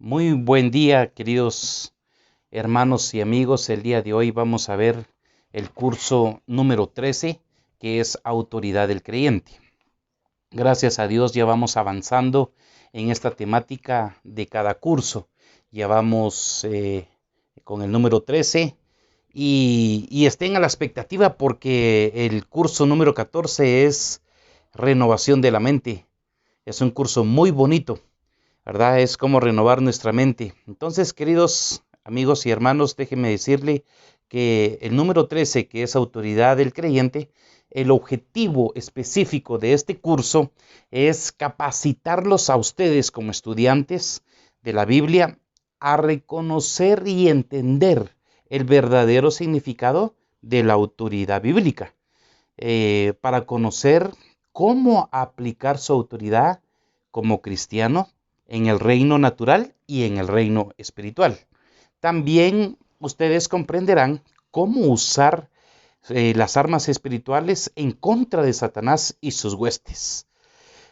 Muy buen día, queridos hermanos y amigos. El día de hoy vamos a ver el curso número 13, que es Autoridad del Creyente. Gracias a Dios ya vamos avanzando en esta temática de cada curso. Ya vamos con el número 13 y estén a la expectativa porque el curso número 14 es Renovación de la Mente. Es un curso muy bonito, ¿verdad? Es como renovar nuestra mente. Entonces, queridos amigos y hermanos, déjenme decirle que el número 13, que es Autoridad del Creyente, el objetivo específico de este curso es capacitarlos a ustedes como estudiantes de la Biblia a reconocer y entender el verdadero significado de la autoridad bíblica, para conocer cómo aplicar su autoridad como cristiano en el reino natural y en el reino espiritual. También ustedes comprenderán cómo usar las armas espirituales en contra de Satanás y sus huestes.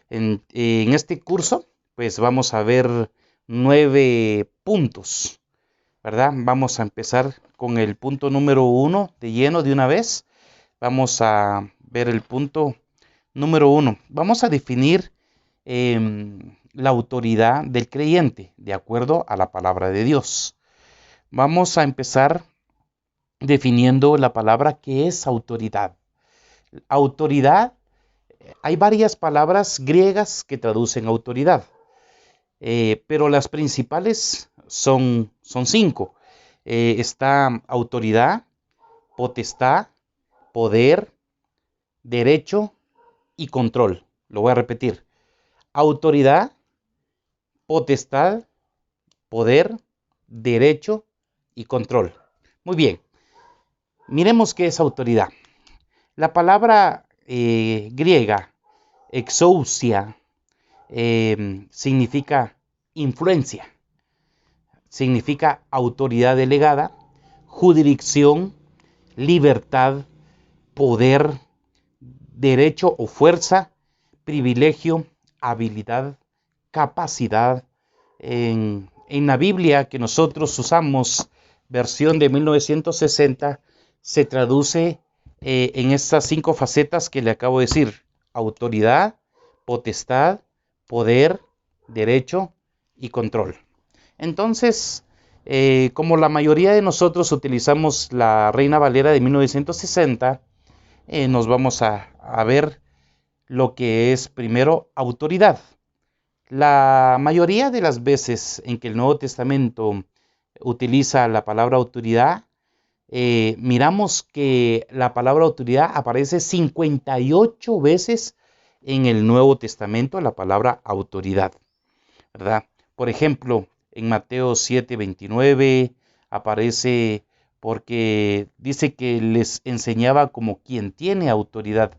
En este curso, pues vamos a ver 9 puntos, ¿verdad? Vamos a empezar con el punto número 1 de lleno de una vez. Vamos a ver el punto número 1. Vamos a definir la autoridad del creyente de acuerdo a la palabra de Dios. Vamos a empezar definiendo la palabra que es autoridad. Autoridad, hay varias palabras griegas que traducen autoridad, pero las principales son 5. Está autoridad, potestad, poder, derecho y control. Lo voy a repetir. Autoridad, potestad, poder, derecho y control. Muy bien, miremos qué es autoridad. La palabra griega, exousia, significa influencia, significa autoridad delegada, jurisdicción, libertad, poder, derecho o fuerza, privilegio, habilidad, capacidad. En la Biblia que nosotros usamos, versión de 1960, se traduce en estas 5 facetas que le acabo de decir: autoridad, potestad, poder, derecho y control. Entonces, como la mayoría de nosotros utilizamos la Reina Valera de 1960, nos vamos a ver lo que es primero autoridad. La mayoría de las veces en que el Nuevo Testamento utiliza la palabra autoridad, miramos que la palabra autoridad aparece 58 veces en el Nuevo Testamento, la palabra autoridad, ¿verdad? Por ejemplo, en Mateo 7:29 aparece porque dice que les enseñaba como quien tiene autoridad.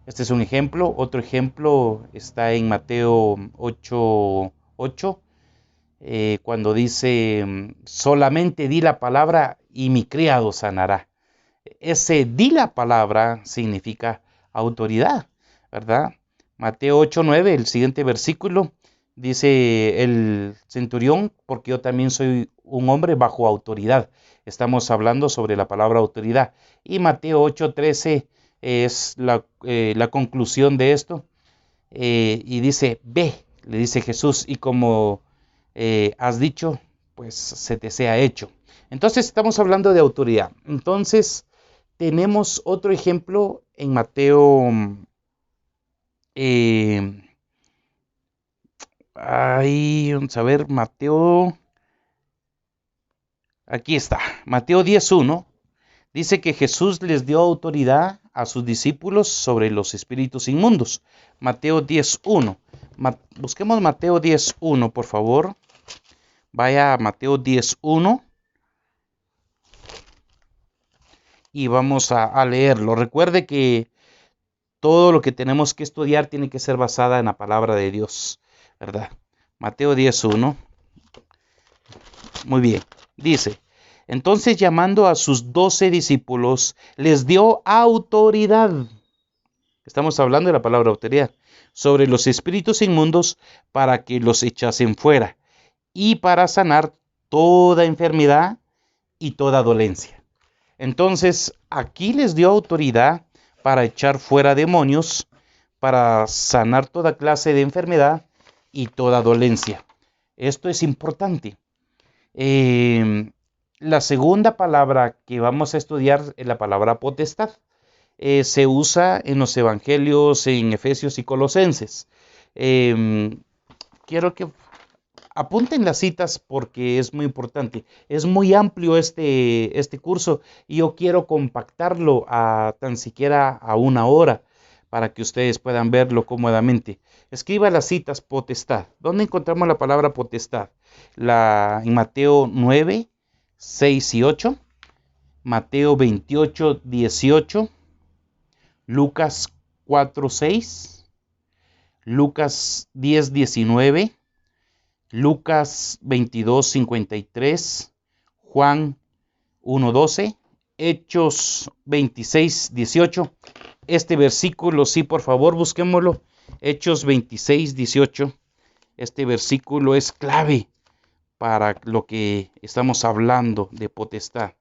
Este es un ejemplo. Otro ejemplo está en Mateo 8:8, cuando dice: solamente di la palabra y mi criado sanará. Ese di la palabra significa autoridad, ¿verdad? Mateo 8:9, el siguiente versículo, dice el centurión: porque yo también soy un hombre bajo autoridad. Estamos hablando sobre la palabra autoridad. Y Mateo 8:13 es la conclusión de esto. Y dice: ve, le dice Jesús, y como has dicho, pues se te sea hecho. Entonces estamos hablando de autoridad. Entonces tenemos otro ejemplo en Mateo. Vamos a ver, Mateo. Aquí está, Mateo 10:1. Dice que Jesús les dio autoridad a sus discípulos sobre los espíritus inmundos. Mateo 10:1. Busquemos Mateo 10:1, por favor. Vaya a Mateo 10:1 y vamos a leerlo. Recuerde que todo lo que tenemos que estudiar tiene que ser basada en la palabra de Dios, ¿verdad? Mateo 10:1. Muy bien. Dice: entonces, llamando a sus 12 discípulos, les dio autoridad. Estamos hablando de la palabra autoridad. sobre los espíritus inmundos para que los echasen fuera y para sanar toda enfermedad y toda dolencia. Entonces, aquí les dio autoridad para echar fuera demonios, para sanar toda clase de enfermedad y toda dolencia. Esto es importante. La segunda palabra que vamos a estudiar es la palabra potestad. Se usa en los evangelios, en Efesios y Colosenses. Quiero que apunten las citas porque es muy importante. Es muy amplio este curso y yo quiero compactarlo a tan siquiera a 1 hora para que ustedes puedan verlo cómodamente. Escriba las citas potestad. ¿Dónde encontramos la palabra potestad? En Mateo 9, 6 y 8, Mateo 28, 18, Lucas 4, 6, Lucas 10, 19, Lucas 22, 53, Juan 1, 12, Hechos 26, 18. Este versículo, sí, por favor, busquémoslo. Hechos 26, 18. Este versículo es clave para lo que estamos hablando de potestad.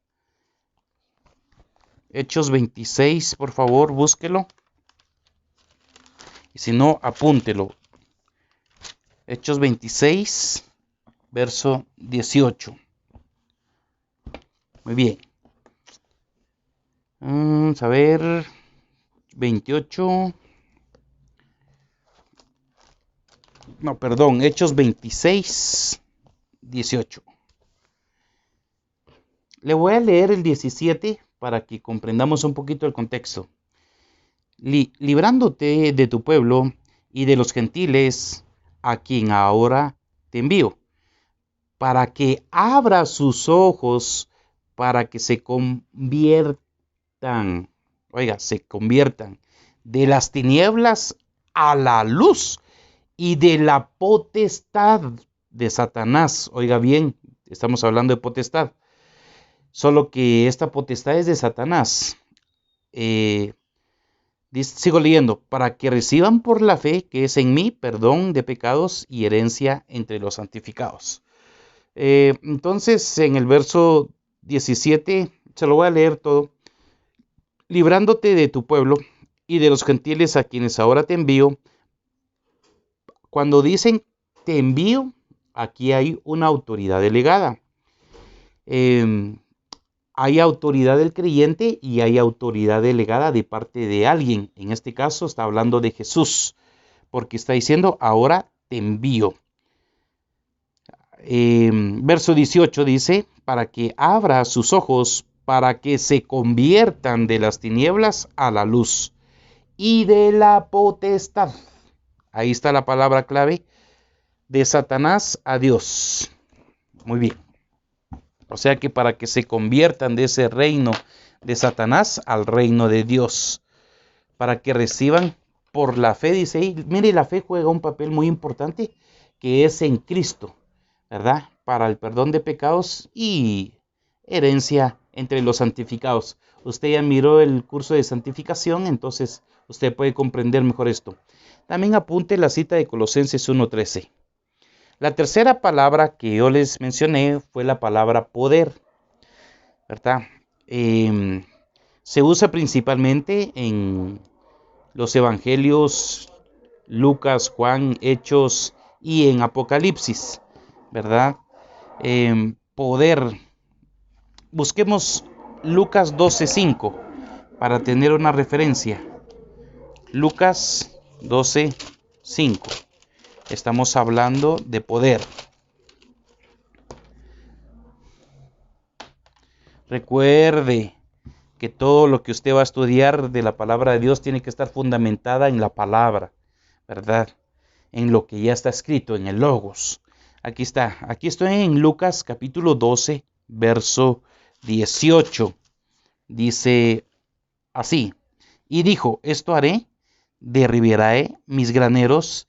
Hechos 26, por favor, búsquelo. Y si no, apúntelo. Hechos 26, verso 18. Muy bien. Vamos a ver. 28. No, perdón. Hechos 26, 18. Le voy a leer el 17 para que comprendamos un poquito el contexto. Librándote de tu pueblo y de los gentiles, a quien ahora te envío, para que abra sus ojos, para que se conviertan de las tinieblas a la luz y de la potestad de Satanás. Oiga bien, estamos hablando de potestad, solo que esta potestad es de Satanás. Sigo leyendo, para que reciban por la fe que es en mí perdón de pecados y herencia entre los santificados. Entonces, en el verso 17, se lo voy a leer todo. Librándote de tu pueblo y de los gentiles a quienes ahora te envío. Cuando dicen te envío, aquí hay una autoridad delegada. Hay autoridad del creyente y hay autoridad delegada de parte de alguien. En este caso está hablando de Jesús, porque está diciendo, ahora te envío. Verso 18 dice, para que abra sus ojos, para que se conviertan de las tinieblas a la luz y de la potestad. Ahí está la palabra clave, de Satanás a Dios. Muy bien. O sea que para que se conviertan de ese reino de Satanás al reino de Dios. Para que reciban por la fe, dice ahí. Mire, la fe juega un papel muy importante que es en Cristo, ¿verdad? Para el perdón de pecados y herencia entre los santificados. Usted ya miró el curso de santificación, entonces usted puede comprender mejor esto. También apunte la cita de Colosenses 1:13. La tercera palabra que yo les mencioné fue la palabra poder, ¿verdad? Se usa principalmente en los evangelios Lucas, Juan, Hechos y en Apocalipsis, ¿verdad? Poder. Busquemos Lucas 12:5 para tener una referencia. Lucas 12:5. Estamos hablando de poder. Recuerde que todo lo que usted va a estudiar de la palabra de Dios tiene que estar fundamentada en la palabra, ¿verdad? En lo que ya está escrito, en el Logos. Aquí está. Aquí estoy en Lucas capítulo 12, verso 18. Dice así. Y dijo, esto haré, derribaré mis graneros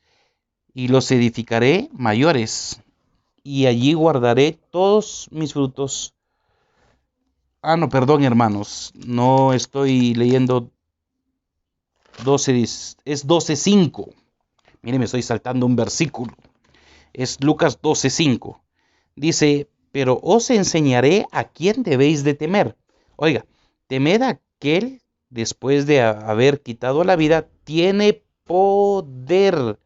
y los edificaré mayores, y allí guardaré todos mis frutos. No, perdón, hermanos, no estoy leyendo 12, es 12:5. Mire, me estoy saltando un versículo. Es Lucas 12:5. Dice, pero os enseñaré a quién debéis de temer. Oiga, temed a aquel, después de haber quitado la vida, tiene poder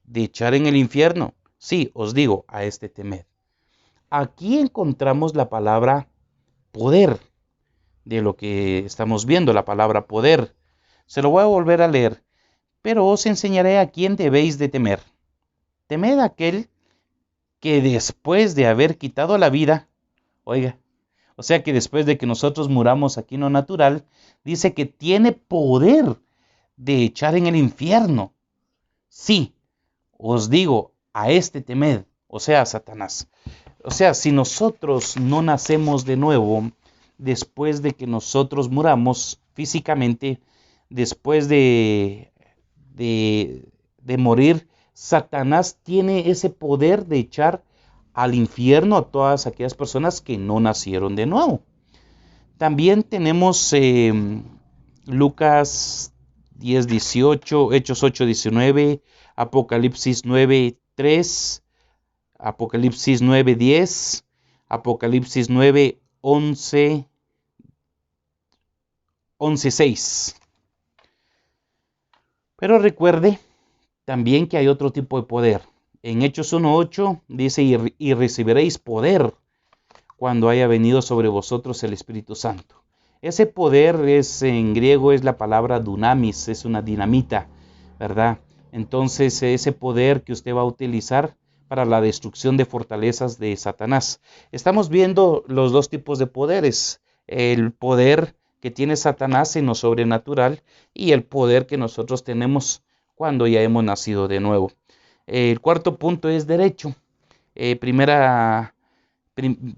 de echar en el infierno. Sí, os digo, a este temed. Aquí encontramos la palabra poder, de lo que estamos viendo, la palabra poder. Se lo voy a volver a leer. Pero os enseñaré a quién debéis de temer. Temed a aquel que después de haber quitado la vida, oiga, o sea que después de que nosotros muramos aquí en lo natural, dice que tiene poder de echar en el infierno. Sí, os digo, a este temed, o sea, a Satanás. O sea, si nosotros no nacemos de nuevo, después de que nosotros muramos físicamente, después de morir, Satanás tiene ese poder de echar al infierno a todas aquellas personas que no nacieron de nuevo. También tenemos Lucas 10:18, Hechos 8:19, Apocalipsis 9:3, Apocalipsis 9:10, Apocalipsis 9:11:6. Pero recuerde también que hay otro tipo de poder. En Hechos 1:8 dice, y recibiréis poder cuando haya venido sobre vosotros el Espíritu Santo. Ese poder en griego es la palabra dunamis, es una dinamita, ¿verdad? Entonces ese poder que usted va a utilizar para la destrucción de fortalezas de Satanás. Estamos viendo los dos tipos de poderes, el poder que tiene Satanás en lo sobrenatural y el poder que nosotros tenemos cuando ya hemos nacido de nuevo. El cuarto punto es derecho.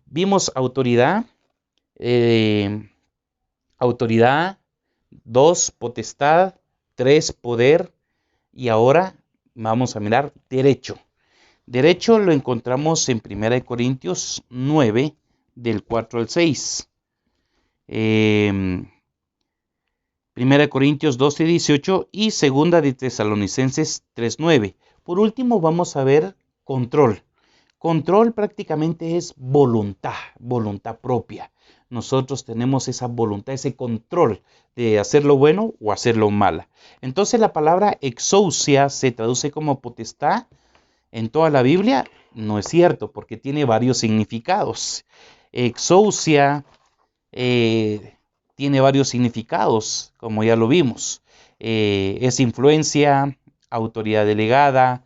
Vimos autoridad, autoridad, 2, potestad, 3, poder, y ahora vamos a mirar derecho. Derecho lo encontramos en 1 Corintios 9, del 4 al 6. 1 Corintios 12:18 y 2 de Tesalonicenses 3:9. Por último vamos a ver control. Control prácticamente es voluntad propia. Nosotros tenemos esa voluntad, ese control de hacer lo bueno o hacer lo malo. Entonces la palabra exousia se traduce como potestad en toda la Biblia. No es cierto, porque tiene varios significados. Exousia tiene varios significados, como ya lo vimos. Es influencia, autoridad delegada,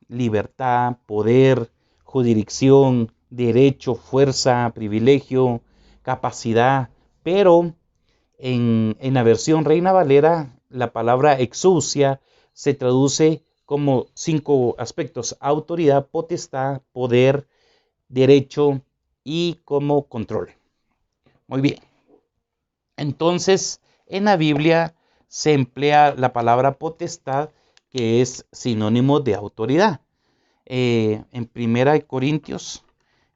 libertad, poder, jurisdicción, derecho, fuerza, privilegio, capacidad. Pero en la versión Reina Valera, la palabra exousia se traduce como 5 aspectos: autoridad, potestad, poder, derecho y como control. Muy bien. Entonces, en la Biblia se emplea la palabra potestad, que es sinónimo de autoridad. En 1 Corintios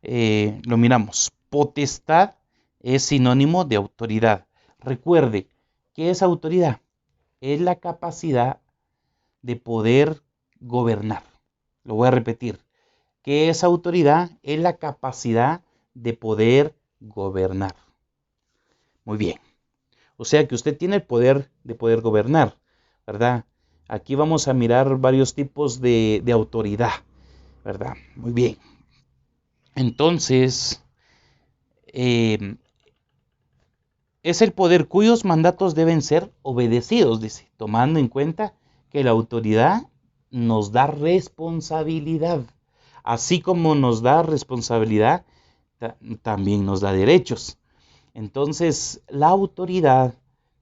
lo miramos. Potestad es sinónimo de autoridad. Recuerde, ¿qué es autoridad? Es la capacidad de poder gobernar. Lo voy a repetir. ¿Qué es autoridad? Es la capacidad de poder gobernar. Muy bien. O sea que usted tiene el poder de poder gobernar, ¿verdad? Aquí vamos a mirar varios tipos de autoridad, ¿verdad? Muy bien. Entonces, es el poder cuyos mandatos deben ser obedecidos, dice, tomando en cuenta que la autoridad nos da responsabilidad. Así como nos da responsabilidad, también nos da derechos. Entonces, la autoridad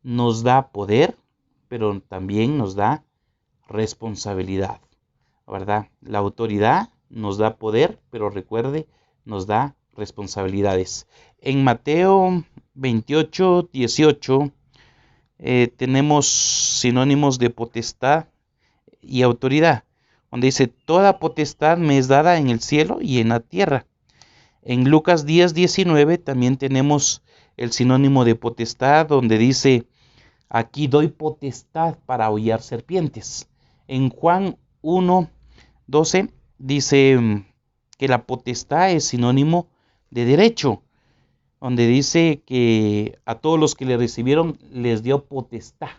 nos da poder, pero también nos da responsabilidad, ¿verdad? La autoridad nos da poder, pero recuerde, nos da responsabilidades. En Mateo 28:18 tenemos sinónimos de potestad y autoridad, donde dice, toda potestad me es dada en el cielo y en la tierra. En Lucas 10:19 también tenemos el sinónimo de potestad, donde dice, aquí doy potestad para hollar serpientes. En Juan 1:12 dice que la potestad es sinónimo de derecho, donde dice que a todos los que le recibieron les dio potestad,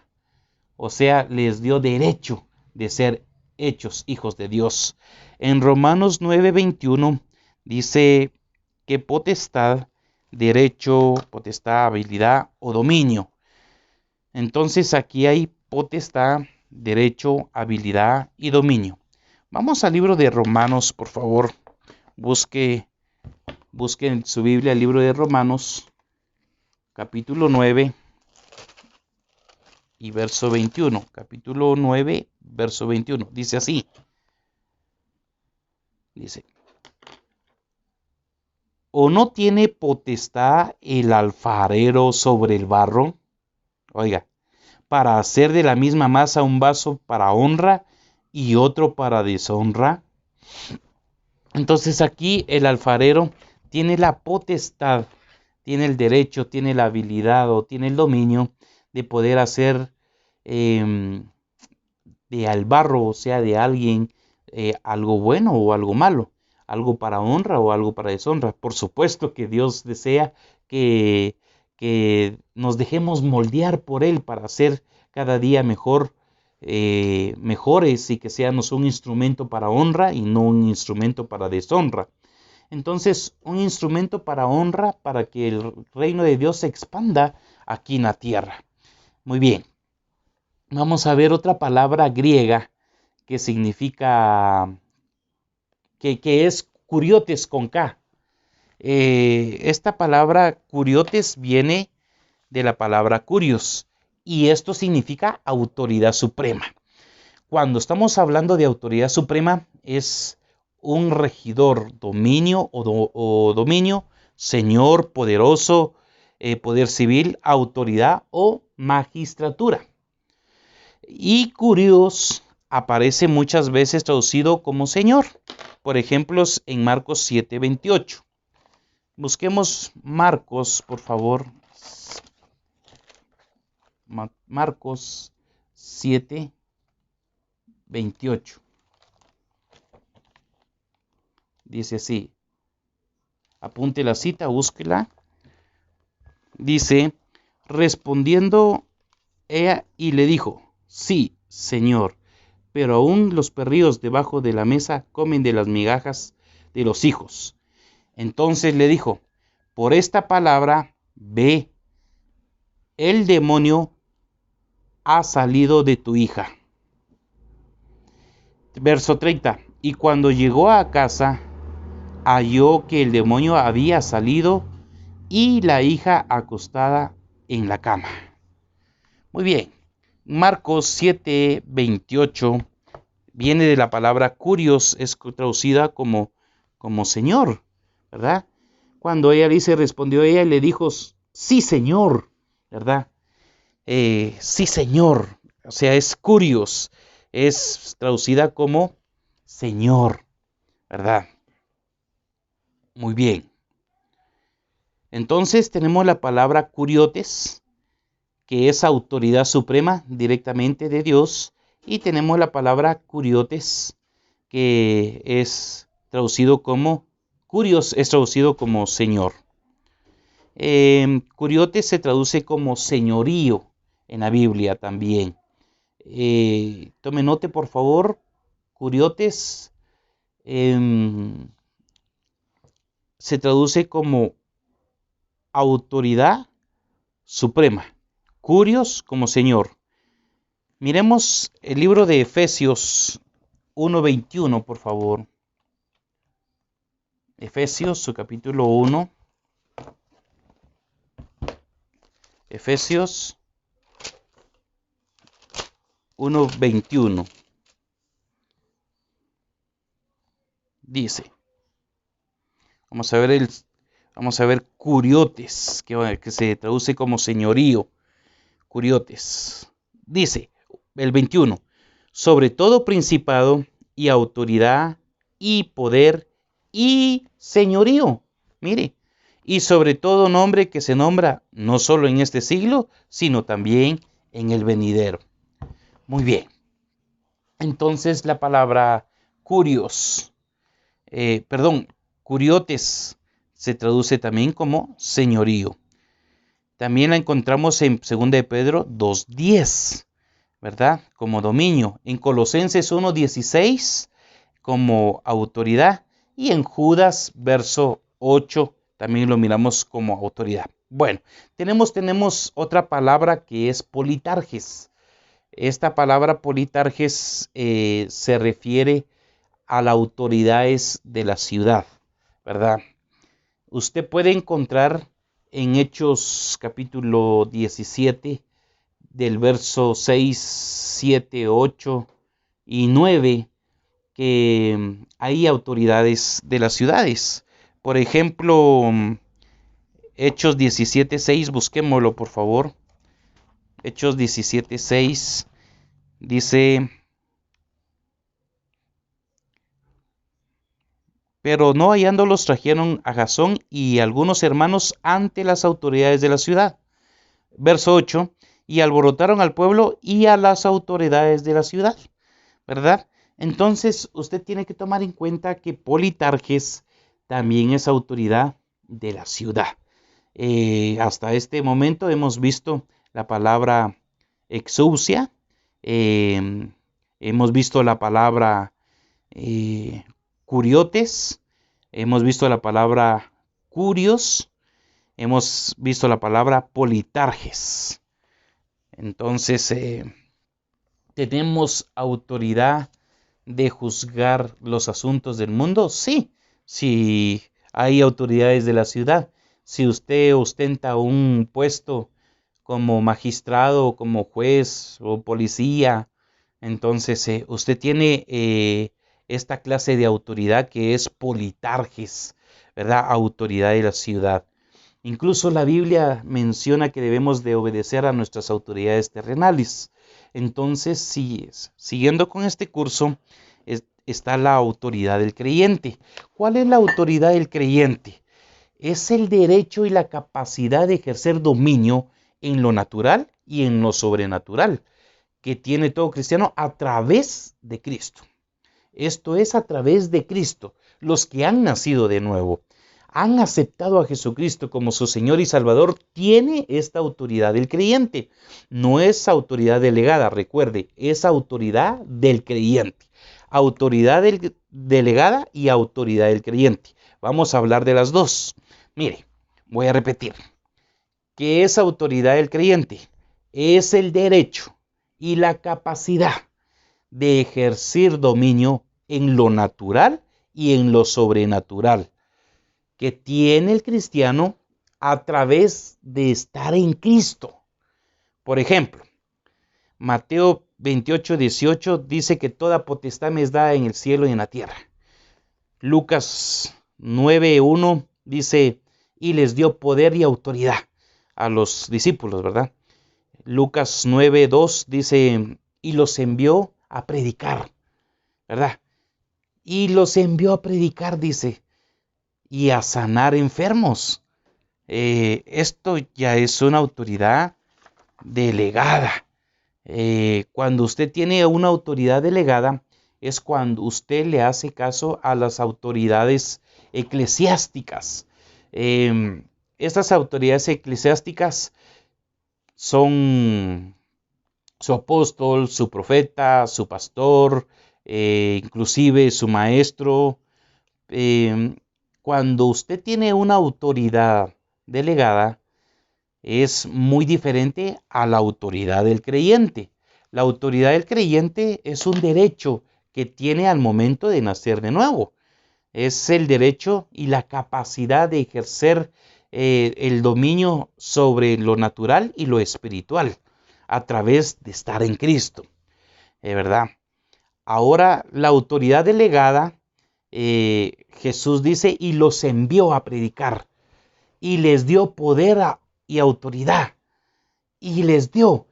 o sea, les dio derecho de ser hechos hijos de Dios. En Romanos 9:21 dice que potestad, derecho, potestad, habilidad o dominio. Entonces aquí hay potestad, derecho, habilidad y dominio. Vamos al libro de Romanos, por favor. Busque en su Biblia el libro de Romanos, capítulo 9 y verso 21. Capítulo 9, verso 21. Dice así. Dice: ¿o no tiene potestad el alfarero sobre el barro? Oiga, para hacer de la misma masa un vaso para honra y otro para deshonra. Entonces aquí el alfarero tiene la potestad, tiene el derecho, tiene la habilidad o tiene el dominio de poder hacer de al barro, o sea, de alguien, algo bueno o algo malo, algo para honra o algo para deshonra. Por supuesto que Dios desea que nos dejemos moldear por Él para ser cada día mejores y que seamos un instrumento para honra y no un instrumento para deshonra. Entonces, un instrumento para honra para que el reino de Dios se expanda aquí en la tierra. Muy bien. Vamos a ver otra palabra griega que significa, que es kuriotes con K. Esta palabra kuriotes viene de la palabra kurios y esto significa autoridad suprema. Cuando estamos hablando de autoridad suprema es un regidor, dominio o dominio, señor, poderoso, poder civil, autoridad o magistratura. Y kurios aparece muchas veces traducido como Señor. Por ejemplo, en Marcos 7:28. Busquemos Marcos, por favor. Marcos 7:28. Dice así. Apunte la cita, búsquela. Dice, respondiendo ella y le dijo: sí, Señor, pero aún los perrillos debajo de la mesa comen de las migajas de los hijos. Entonces le dijo: por esta palabra, ve, el demonio ha salido de tu hija. Verso 30. Y cuando llegó a casa, halló que el demonio había salido y la hija acostada en la cama. Muy bien. Marcos 7:28 viene de la palabra kurios, es traducida como Señor, ¿verdad? Cuando ella dice, respondió ella y le dijo, sí, Señor, ¿verdad? Sí, Señor, o sea, es kurios, es traducida como Señor, ¿verdad? Muy bien. Entonces tenemos la palabra kuriotes, que es autoridad suprema directamente de Dios, y tenemos la palabra kuriotes, que es traducido como kurios, es traducido como Señor. Kuriotes se traduce como señorío en la Biblia también. Tome nota, por favor. Kuriotes se traduce como autoridad suprema. Kurios como Señor. Miremos el libro de Efesios 1:21, por favor. Efesios, su capítulo 1. Efesios 1:21. Dice, vamos a ver kuriotes, que se traduce como señorío. Kuriotes. Dice el 21, sobre todo principado y autoridad y poder y señorío. Mire, y sobre todo nombre que se nombra no solo en este siglo, sino también en el venidero. Muy bien. Entonces la palabra curios, curiotes, se traduce también como señorío. También la encontramos en 2 de Pedro 2:10, ¿verdad? Como dominio. En Colosenses 1:16 como autoridad. Y en Judas verso 8 también lo miramos como autoridad. Bueno, tenemos otra palabra que es politarjes. Esta palabra politarjes se refiere a las autoridades de la ciudad, ¿verdad? Usted puede encontrar en Hechos capítulo 17, del verso 6, 7, 8 y 9, que hay autoridades de las ciudades. Por ejemplo, Hechos 17:6, busquémoslo por favor. Hechos 17:6 dice: pero no hallándolos trajeron a Jasón y algunos hermanos ante las autoridades de la ciudad. Verso 8, y alborotaron al pueblo y a las autoridades de la ciudad, ¿verdad? Entonces usted tiene que tomar en cuenta que politarjes también es autoridad de la ciudad. Hasta este momento hemos visto la palabra exousia, hemos visto la palabra curiotes, hemos visto la palabra curios, hemos visto la palabra politarjes. Entonces, ¿tenemos autoridad de juzgar los asuntos del mundo? Sí, si hay autoridades de la ciudad. Si usted ostenta un puesto como magistrado, como juez o policía, entonces usted tiene esta clase de autoridad que es politarjes, ¿verdad? Autoridad de la ciudad. Incluso la Biblia menciona que debemos de obedecer a nuestras autoridades terrenales. Entonces, siguiendo con este curso, está la autoridad del creyente. ¿Cuál es la autoridad del creyente? Es el derecho y la capacidad de ejercer dominio en lo natural y en lo sobrenatural que tiene todo cristiano a través de Cristo. Esto es a través de Cristo. Los que han nacido de nuevo, han aceptado a Jesucristo como su Señor y Salvador, tiene esta autoridad del creyente. No es autoridad delegada, recuerde, es autoridad del creyente. Autoridad delegada y autoridad del creyente. Vamos a hablar de las dos. Mire, voy a repetir. ¿Qué es autoridad del creyente? Es el derecho y la capacidad de ejercer dominio en lo natural y en lo sobrenatural que tiene el cristiano a través de estar en Cristo. Por ejemplo, Mateo 28:18 dice que toda potestad me es dada en el cielo y en la tierra. Lucas 9:1 dice, y les dio poder y autoridad a los discípulos, ¿verdad? Lucas 9:2 dice, y los envió a predicar, ¿verdad? Y los envió a predicar, dice, y a sanar enfermos. Esto ya es una autoridad delegada. Cuando usted tiene una autoridad delegada, es cuando usted le hace caso a las autoridades eclesiásticas. Estas autoridades eclesiásticas son su apóstol, su profeta, su pastor, inclusive su maestro. Cuando usted tiene una autoridad delegada, es muy diferente a la autoridad del creyente. La autoridad del creyente es un derecho que tiene al momento de nacer de nuevo. Es el derecho y la capacidad de ejercer el dominio sobre lo natural y lo espiritual a través de estar en Cristo. ¿Verdad? Ahora, la autoridad delegada, Jesús dice, y los envió a predicar, y les dio poder y autoridad, y les dio,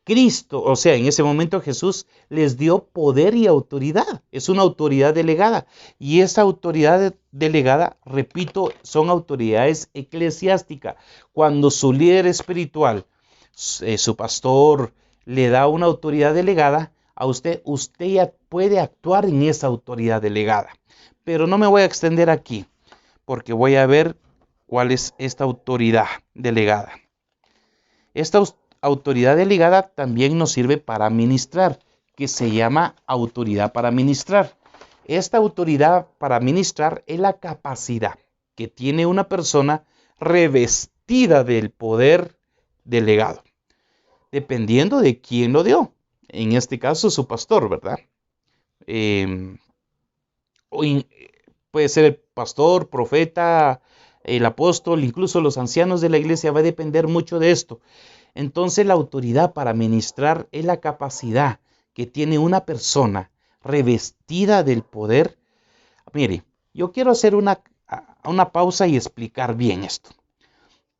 Cristo, en ese momento Jesús les dio poder y autoridad. Es una autoridad delegada. Y esa autoridad delegada, repito, son autoridades eclesiásticas. Cuando su líder espiritual, su pastor, le da una autoridad delegada, a usted ya puede actuar en esa autoridad delegada. Pero no me voy a extender aquí, porque voy a ver cuál es esta autoridad delegada. Esta autoridad delegada también nos sirve para ministrar, que se llama autoridad para ministrar. Esta autoridad para ministrar es la capacidad que tiene una persona revestida del poder delegado, dependiendo de quién lo dio. En este caso, su pastor, ¿verdad? Puede ser el pastor, profeta, el apóstol, incluso los ancianos de la iglesia, va a depender mucho de esto. Entonces, la autoridad para ministrar es la capacidad que tiene una persona revestida del poder. Mire, yo quiero hacer una pausa y explicar bien esto.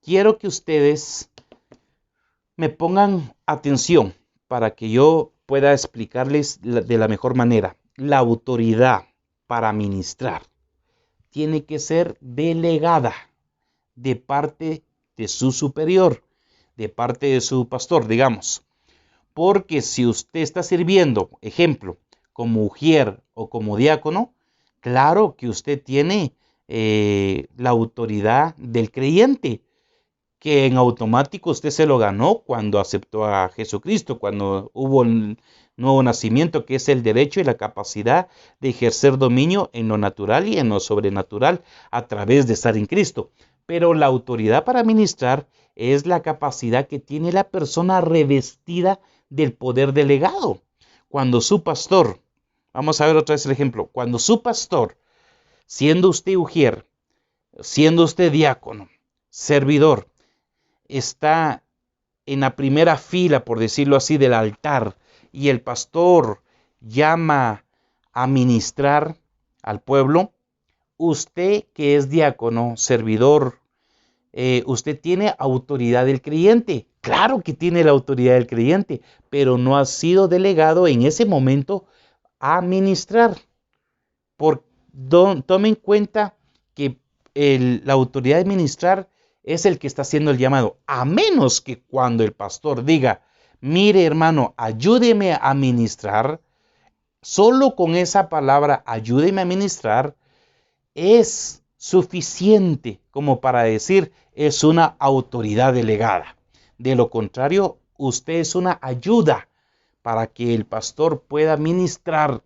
Quiero que ustedes me pongan atención para que yo pueda explicarles de la mejor manera. La autoridad para ministrar tiene que ser delegada de parte de su superior, de parte de su pastor, digamos. Porque si usted está sirviendo, ejemplo, como ujier o como diácono, claro que usted tiene la autoridad del creyente, que en automático usted se lo ganó cuando aceptó a Jesucristo, cuando hubo el nuevo nacimiento, que es el derecho y la capacidad de ejercer dominio en lo natural y en lo sobrenatural a través de estar en Cristo. Pero la autoridad para ministrar es la capacidad que tiene la persona revestida del poder delegado. Cuando su pastor, vamos a ver otra vez el ejemplo, cuando su pastor, siendo usted ujier, siendo usted diácono, servidor, está en la primera fila, por decirlo así, del altar, y el pastor llama a ministrar al pueblo, usted que es diácono, servidor, usted tiene autoridad del creyente. Claro que tiene la autoridad del creyente, pero no ha sido delegado en ese momento a ministrar. Tome en cuenta que la autoridad de ministrar es el que está haciendo el llamado, a menos que cuando el pastor diga, mire hermano, ayúdeme a ministrar, solo con esa palabra, ayúdeme a ministrar, es suficiente como para decir, es una autoridad delegada. De lo contrario, usted es una ayuda para que el pastor pueda ministrar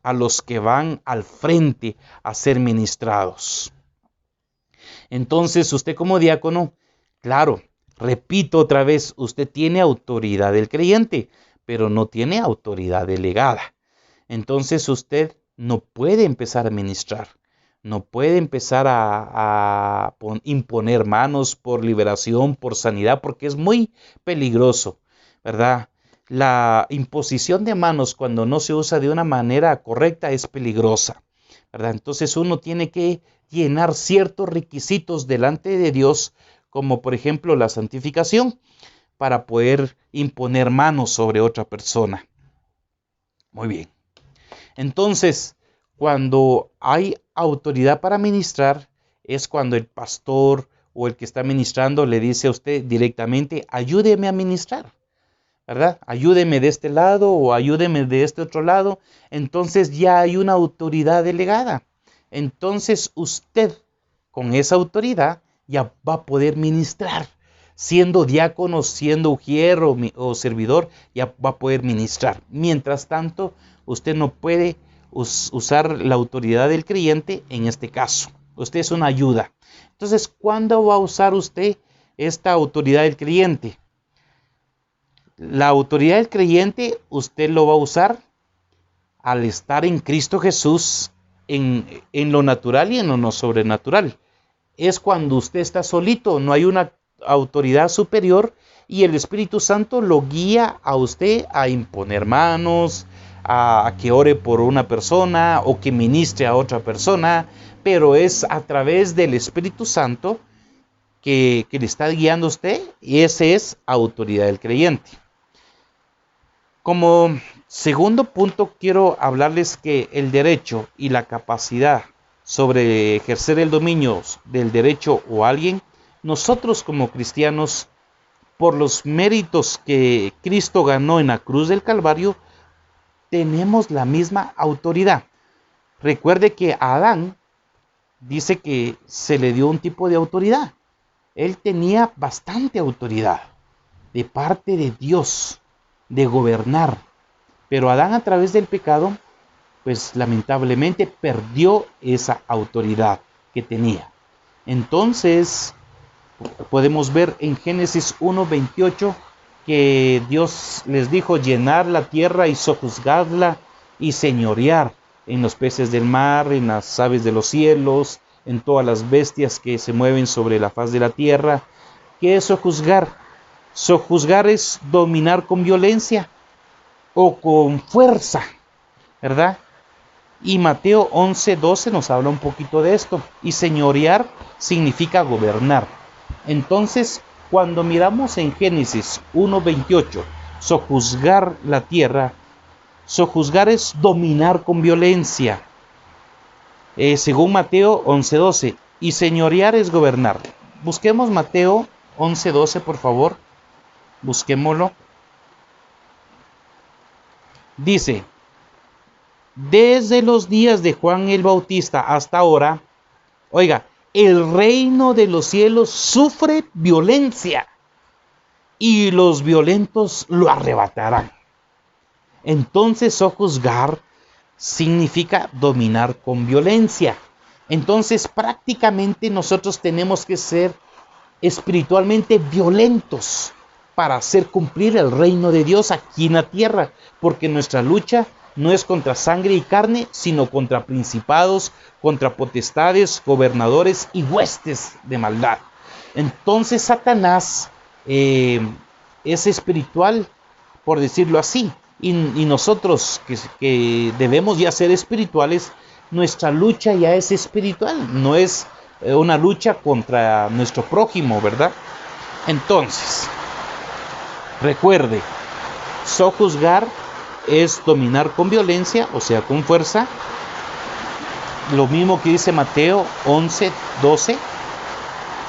a los que van al frente a ser ministrados. Entonces, usted como diácono, claro, repito otra vez, usted tiene autoridad del creyente, pero no tiene autoridad delegada. Entonces, usted no puede empezar a ministrar, no puede empezar a imponer manos por liberación, por sanidad, porque es muy peligroso, ¿verdad? La imposición de manos cuando no se usa de una manera correcta es peligrosa, ¿verdad? Entonces, uno tiene que llenar ciertos requisitos delante de Dios, como por ejemplo la santificación, para poder imponer manos sobre otra persona. Muy bien. Entonces, cuando hay autoridad para ministrar, es cuando el pastor o el que está ministrando le dice a usted directamente, ayúdeme a ministrar, ¿verdad? Ayúdeme de este lado o ayúdeme de este otro lado. Entonces ya hay una autoridad delegada. Entonces usted con esa autoridad ya va a poder ministrar. Siendo diácono, siendo ujier o servidor, ya va a poder ministrar. Mientras tanto, usted no puede usar la autoridad del creyente en este caso. Usted es una ayuda. Entonces, ¿cuándo va a usar usted esta autoridad del creyente? La autoridad del creyente usted lo va a usar al estar en Cristo Jesús en lo natural y en lo sobrenatural. Es cuando usted está solito, no hay una autoridad superior y el Espíritu Santo lo guía a usted a imponer manos, a que ore por una persona o que ministre a otra persona, pero es a través del Espíritu Santo que le está guiando a usted, y esa es autoridad del creyente. Como segundo punto, quiero hablarles que el derecho y la capacidad sobre ejercer el dominio del derecho o alguien, nosotros como cristianos, por los méritos que Cristo ganó en la cruz del Calvario, tenemos la misma autoridad. Recuerde que a Adán dice que se le dio un tipo de autoridad. Él tenía bastante autoridad de parte de Dios, de gobernar. Pero Adán, a través del pecado, pues lamentablemente perdió esa autoridad que tenía. Entonces, podemos ver en Génesis 1:28 que Dios les dijo llenar la tierra y sojuzgarla y señorear en los peces del mar, en las aves de los cielos, en todas las bestias que se mueven sobre la faz de la tierra. ¿Qué es sojuzgar? Sojuzgar es dominar con violencia o con fuerza, ¿verdad? Y Mateo 11:12 nos habla un poquito de esto. Y señorear significa gobernar. Entonces, cuando miramos en Génesis 1:28, sojuzgar la tierra, sojuzgar es dominar con violencia. Según Mateo 11:12, y señorear es gobernar. Busquemos Mateo 11:12, por favor. Busquémoslo. Dice: desde los días de Juan el Bautista hasta ahora, oiga, el reino de los cielos sufre violencia y los violentos lo arrebatarán. Entonces, sojuzgar significa dominar con violencia. Entonces, prácticamente nosotros tenemos que ser espiritualmente violentos para hacer cumplir el reino de Dios aquí en la tierra, porque nuestra lucha no es contra sangre y carne, sino contra principados, contra potestades, gobernadores y huestes de maldad. Entonces Satanás es espiritual, por decirlo así, y nosotros que debemos ya ser espirituales, nuestra lucha ya es espiritual, no es una lucha contra nuestro prójimo, ¿verdad? Entonces, recuerde, sojuzgar es dominar con violencia, o sea, con fuerza. Lo mismo que dice Mateo 11:12.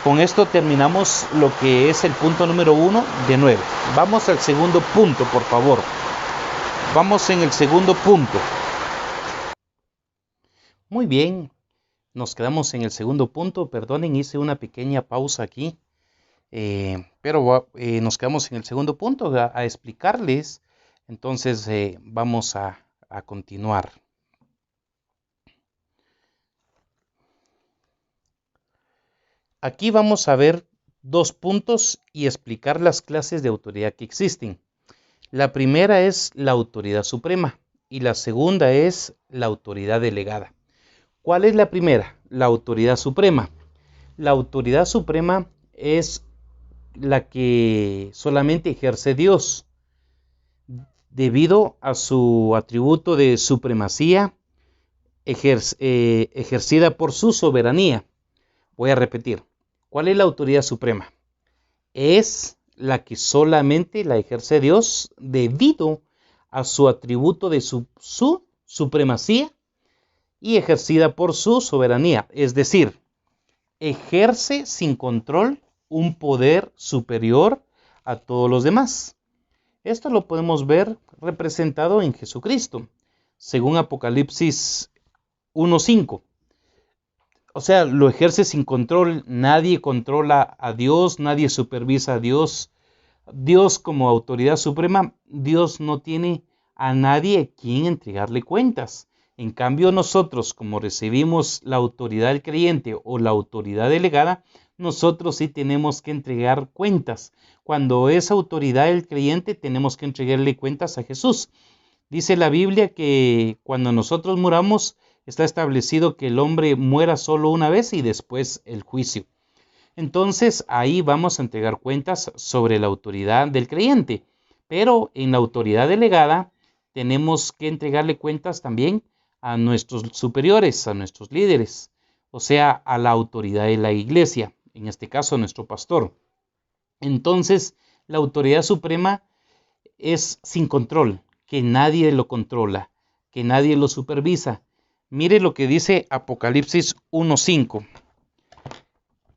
Con esto terminamos lo que es el punto número 1 de 9. Vamos al segundo punto, por favor. Vamos en el segundo punto. Muy bien, nos quedamos en el segundo punto. Perdonen, hice una pequeña pausa aquí. Pero nos quedamos en el segundo punto a explicarles. Entonces vamos a continuar. Aquí vamos a ver 2 puntos y explicar las clases de autoridad que existen. La primera es la autoridad suprema y la segunda es la autoridad delegada. ¿Cuál es la primera? La autoridad suprema. La autoridad suprema es la que solamente ejerce Dios, debido a su atributo de supremacía ejercida por su soberanía. Voy a repetir. ¿Cuál es la autoridad suprema? Es la que solamente la ejerce Dios debido a su atributo de su supremacía y ejercida por su soberanía. Es decir, ejerce sin control un poder superior a todos los demás. Esto lo podemos ver representado en Jesucristo, según Apocalipsis 1:5. O sea, lo ejerce sin control. Nadie controla a Dios, nadie supervisa a Dios. Dios como autoridad suprema, Dios no tiene a nadie a quien entregarle cuentas. En cambio, nosotros, como recibimos la autoridad del creyente o la autoridad delegada, nosotros sí tenemos que entregar cuentas. Cuando es autoridad del creyente, tenemos que entregarle cuentas a Jesús. Dice la Biblia que cuando nosotros muramos, está establecido que el hombre muera solo una vez y después el juicio. Entonces ahí vamos a entregar cuentas sobre la autoridad del creyente. Pero en la autoridad delegada tenemos que entregarle cuentas también a nuestros superiores, a nuestros líderes, o sea, a la autoridad de la iglesia, en este caso a nuestro pastor. Entonces la autoridad suprema es sin control, que nadie lo controla, que nadie lo supervisa. Mire lo que dice Apocalipsis 1:5.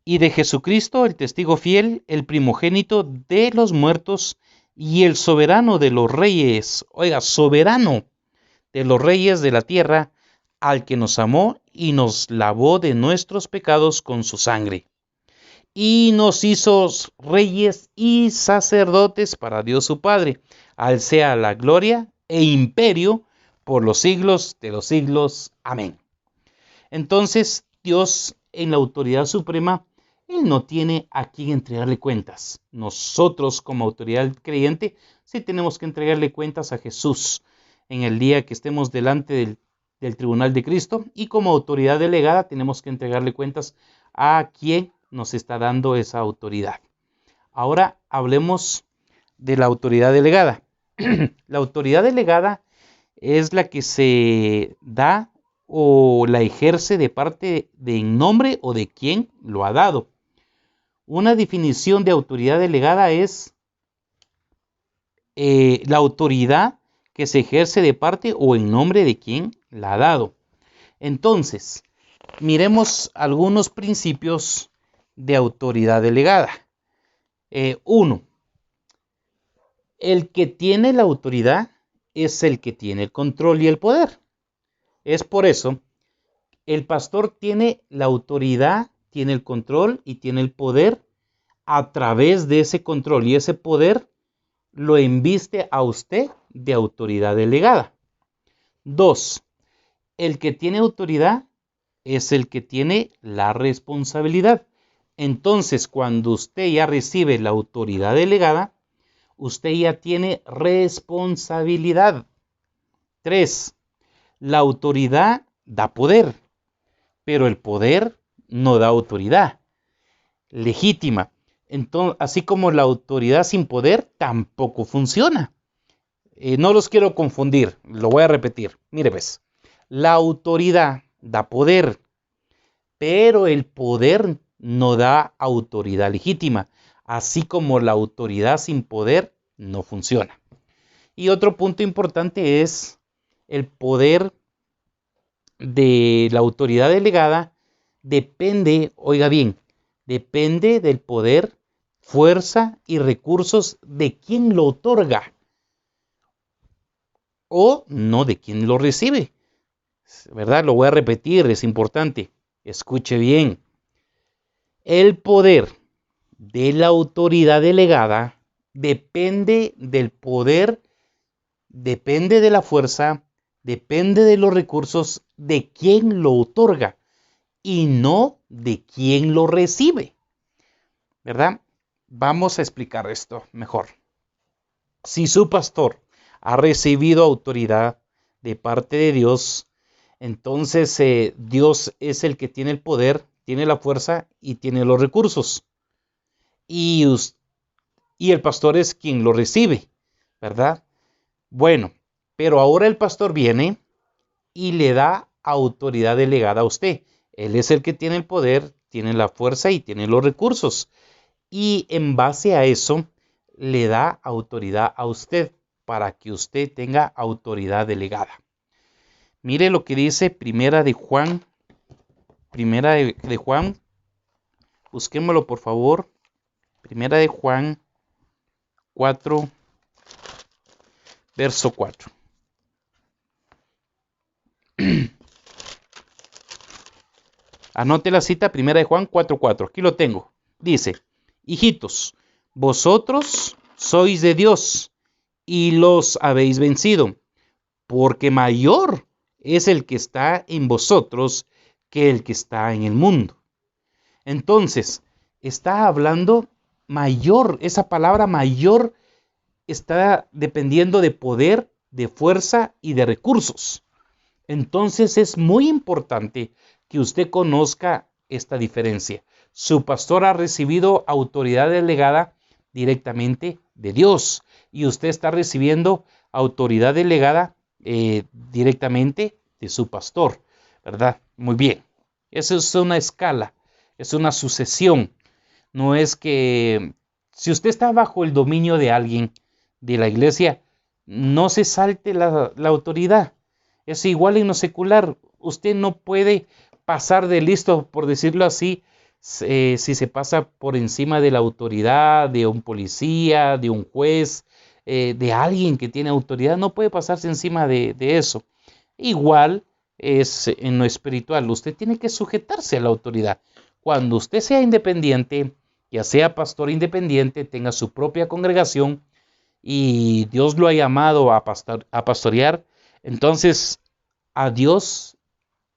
Y de Jesucristo, el testigo fiel, el primogénito de los muertos y el soberano de los reyes. Oiga, soberano. de los reyes de la tierra, al que nos amó y nos lavó de nuestros pecados con su sangre. Y nos hizo reyes y sacerdotes para Dios su Padre. Al sea la gloria e imperio por los siglos de los siglos. Amén. Entonces, Dios, en la autoridad suprema, Él no tiene a quién entregarle cuentas. Nosotros, como autoridad creyente, sí tenemos que entregarle cuentas a Jesús en el día que estemos delante del tribunal de Cristo, y como autoridad delegada tenemos que entregarle cuentas a quien nos está dando esa autoridad. Ahora hablemos de la autoridad delegada. La autoridad delegada es la que se da o la ejerce de parte de en nombre o de quien lo ha dado. Una definición de autoridad delegada es la autoridad que se ejerce de parte o en nombre de quien la ha dado. Entonces, miremos algunos principios de autoridad delegada. 1. El que tiene la autoridad es el que tiene el control y el poder. Es por eso, el pastor tiene la autoridad, tiene el control y tiene el poder. A través de ese control y ese poder, lo embiste a usted de autoridad delegada. 2. El que tiene autoridad es el que tiene la responsabilidad. Entonces, cuando usted ya recibe la autoridad delegada, usted ya tiene responsabilidad. 3. La autoridad da poder, pero el poder no da autoridad legítima. Entonces, así como la autoridad sin poder tampoco funciona. No los quiero confundir, lo voy a repetir. Mire pues, la autoridad da poder, pero el poder no da autoridad legítima, así como la autoridad sin poder no funciona. Y otro punto importante es el poder de la autoridad delegada depende, oiga bien, depende del poder, fuerza y recursos de quien lo otorga o no de quien lo recibe. ¿Verdad? Lo voy a repetir, es importante. Escuche bien. El poder de la autoridad delegada depende del poder, depende de la fuerza, depende de los recursos de quien lo otorga y no de quien lo recibe. ¿Verdad? Vamos a explicar esto mejor. Si su pastor ha recibido autoridad de parte de Dios, entonces Dios es el que tiene el poder, tiene la fuerza y tiene los recursos. Y el pastor es quien lo recibe, ¿verdad? Bueno, pero ahora el pastor viene y le da autoridad delegada a usted. Él es el que tiene el poder, tiene la fuerza y tiene los recursos. Y en base a eso, le da autoridad a usted para que usted tenga autoridad delegada. Mire lo que dice Primera de Juan, busquémoslo por favor. Primera de Juan 4, verso 4. Anote la cita, Primera de Juan 4:4. Aquí lo tengo. Dice: hijitos, vosotros sois de Dios y los habéis vencido, porque mayor es el que está en vosotros que el que está en el mundo. Entonces, está hablando mayor, esa palabra mayor está dependiendo de poder, de fuerza y de recursos. Entonces es muy importante que usted conozca esta diferencia. Su pastor ha recibido autoridad delegada directamente de Dios y usted está recibiendo autoridad delegada directamente de su pastor, ¿verdad? Muy bien. Esa es una escala, es una sucesión. No es que si usted está bajo el dominio de alguien de la iglesia, no se salte la autoridad. Es igual en lo secular. Usted no puede pasar de listo, por decirlo así, si se pasa por encima de la autoridad de un policía, de un juez, de alguien que tiene autoridad. No puede pasarse encima de eso. Igual es en lo espiritual. Usted tiene que sujetarse a la autoridad. Cuando usted sea independiente, ya sea pastor independiente, tenga su propia congregación y Dios lo ha llamado a pastorear, entonces a Dios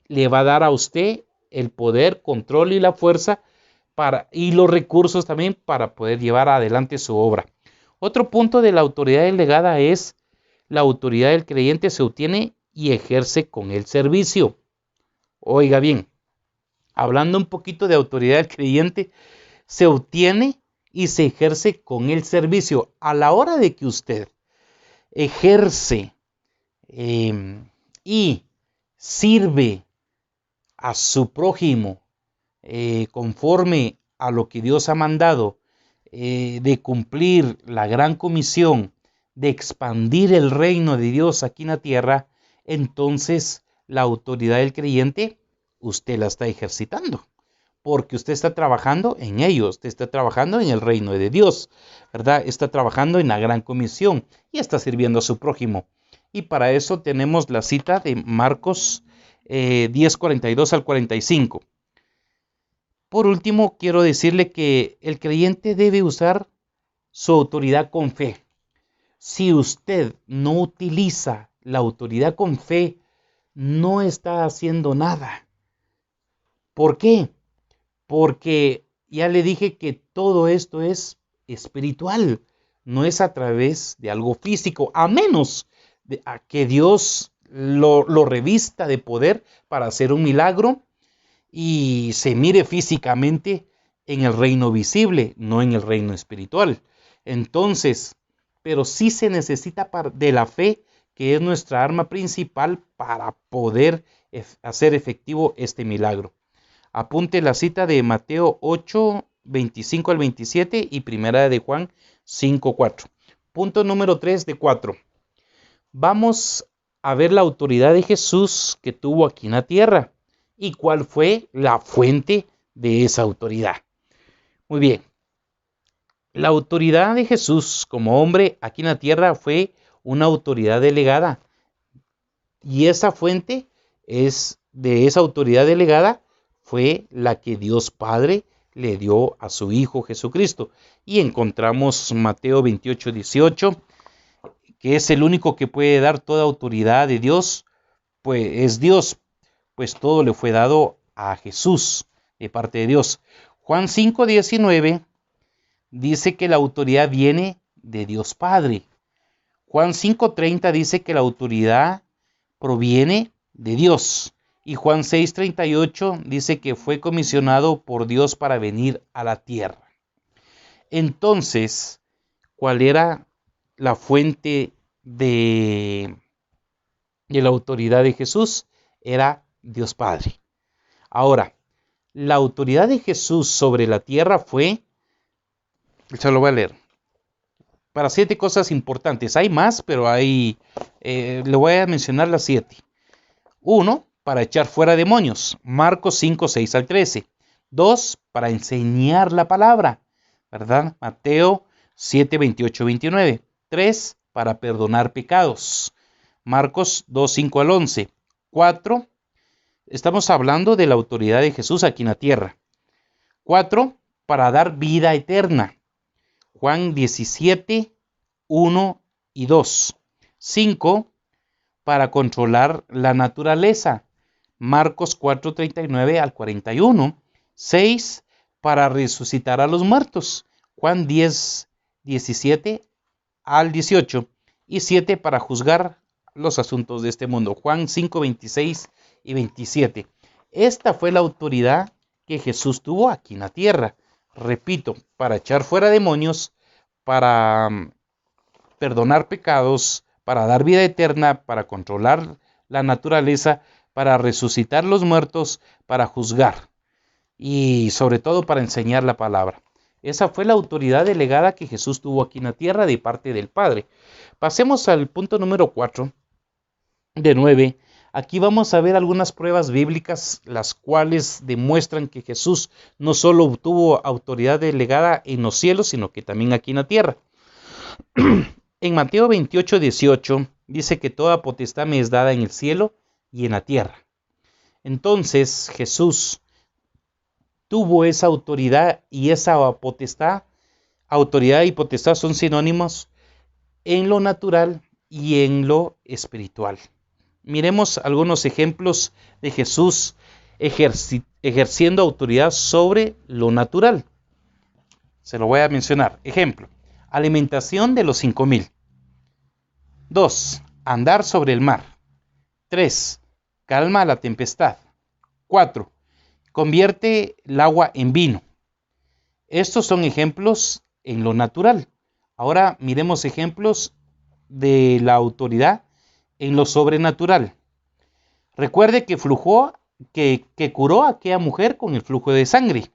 le va a dar a usted el poder, control y la fuerza y los recursos también para poder llevar adelante su obra. Otro punto de la autoridad delegada es la autoridad del creyente se obtiene y ejerce con el servicio. Oiga bien, hablando un poquito de autoridad del creyente, se obtiene y se ejerce con el servicio. A la hora de que usted ejerce y sirve a su prójimo conforme a lo que Dios ha mandado, de cumplir la gran comisión de expandir el reino de Dios aquí en la tierra, entonces la autoridad del creyente usted la está ejercitando, porque usted está trabajando en ello, usted está trabajando en el reino de Dios, ¿verdad? Está trabajando en la gran comisión y está sirviendo a su prójimo. Y para eso tenemos la cita de Marcos 10:42 al 45. Por último, quiero decirle que el creyente debe usar su autoridad con fe. Si usted no utiliza la autoridad con fe, no está haciendo nada. ¿Por qué? Porque ya le dije que todo esto es espiritual, no es a través de algo físico, a menos a que Dios lo revista de poder para hacer un milagro y se mire físicamente en el reino visible, no en el reino espiritual. Entonces, pero sí se necesita de la fe, que es nuestra arma principal para poder hacer efectivo este milagro. Apunte la cita de Mateo 8, 25 al 27 y primera de Juan 5, 4. Punto número 3 de 4. Vamos a ver la autoridad de Jesús que tuvo aquí en la tierra y cuál fue la fuente de esa autoridad. Muy bien. La autoridad de Jesús como hombre aquí en la tierra fue una autoridad delegada. Y esa fuente de esa autoridad delegada fue la que Dios Padre le dio a su Hijo Jesucristo. Y encontramos Mateo 28, 18, que es el único que puede dar toda autoridad de Dios, pues es Dios, pues todo le fue dado a Jesús de parte de Dios. Juan 5, 19 dice que la autoridad viene de Dios Padre. Juan 5:30 dice que la autoridad proviene de Dios. Y Juan 6:38 dice que fue comisionado por Dios para venir a la tierra. Entonces, ¿cuál era la fuente de la autoridad de Jesús? Era Dios Padre. Ahora, la autoridad de Jesús sobre la tierra fue, se lo voy a leer, para 7 cosas importantes. Hay más, pero le voy a mencionar las 7. 1, para echar fuera demonios. Marcos 5, 6 al 13. 2, para enseñar la palabra, ¿verdad? Mateo 7, 28, 29. 3, para perdonar pecados. Marcos 2, 5 al 11. 4, estamos hablando de la autoridad de Jesús aquí en la tierra. 4, para dar vida eterna. Juan 17, 1 y 2. 5, para controlar la naturaleza. Marcos 4, 39 al 41. 6, para resucitar a los muertos. Juan 10, 17 al 18. Y 7, para juzgar los asuntos de este mundo. Juan 5, 26 y 27. Esta fue la autoridad que Jesús tuvo aquí en la tierra. Repito, para echar fuera demonios, para perdonar pecados, para dar vida eterna, para controlar la naturaleza, para resucitar los muertos, para juzgar y sobre todo para enseñar la palabra. Esa fue la autoridad delegada que Jesús tuvo aquí en la tierra de parte del Padre. Pasemos al punto número 4 de 9. Aquí vamos a ver algunas pruebas bíblicas, las cuales demuestran que Jesús no solo tuvo autoridad delegada en los cielos, sino que también aquí en la tierra. En Mateo 28, 18 dice que toda potestad me es dada en el cielo y en la tierra. Entonces Jesús tuvo esa autoridad y esa potestad. Autoridad y potestad son sinónimos en lo natural y en lo espiritual. Miremos algunos ejemplos de Jesús ejerciendo autoridad sobre lo natural. Se lo voy a mencionar. Ejemplo: alimentación de los 5,000. 2. Andar sobre el mar. 3. Calma la tempestad. 4. Convierte el agua en vino. Estos son ejemplos en lo natural. Ahora miremos ejemplos de la autoridad en lo sobrenatural. Recuerde que curó a aquella mujer con el flujo de sangre.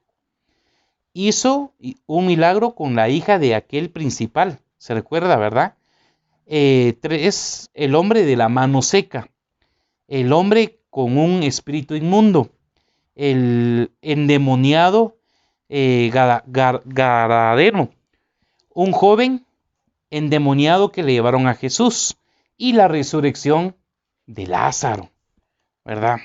Hizo un milagro con la hija de aquel principal. Se recuerda, ¿verdad? 3. El hombre de la mano seca. El hombre con un espíritu inmundo. El endemoniado Gadareno. Un joven endemoniado que le llevaron a Jesús. Y la resurrección de Lázaro, ¿verdad?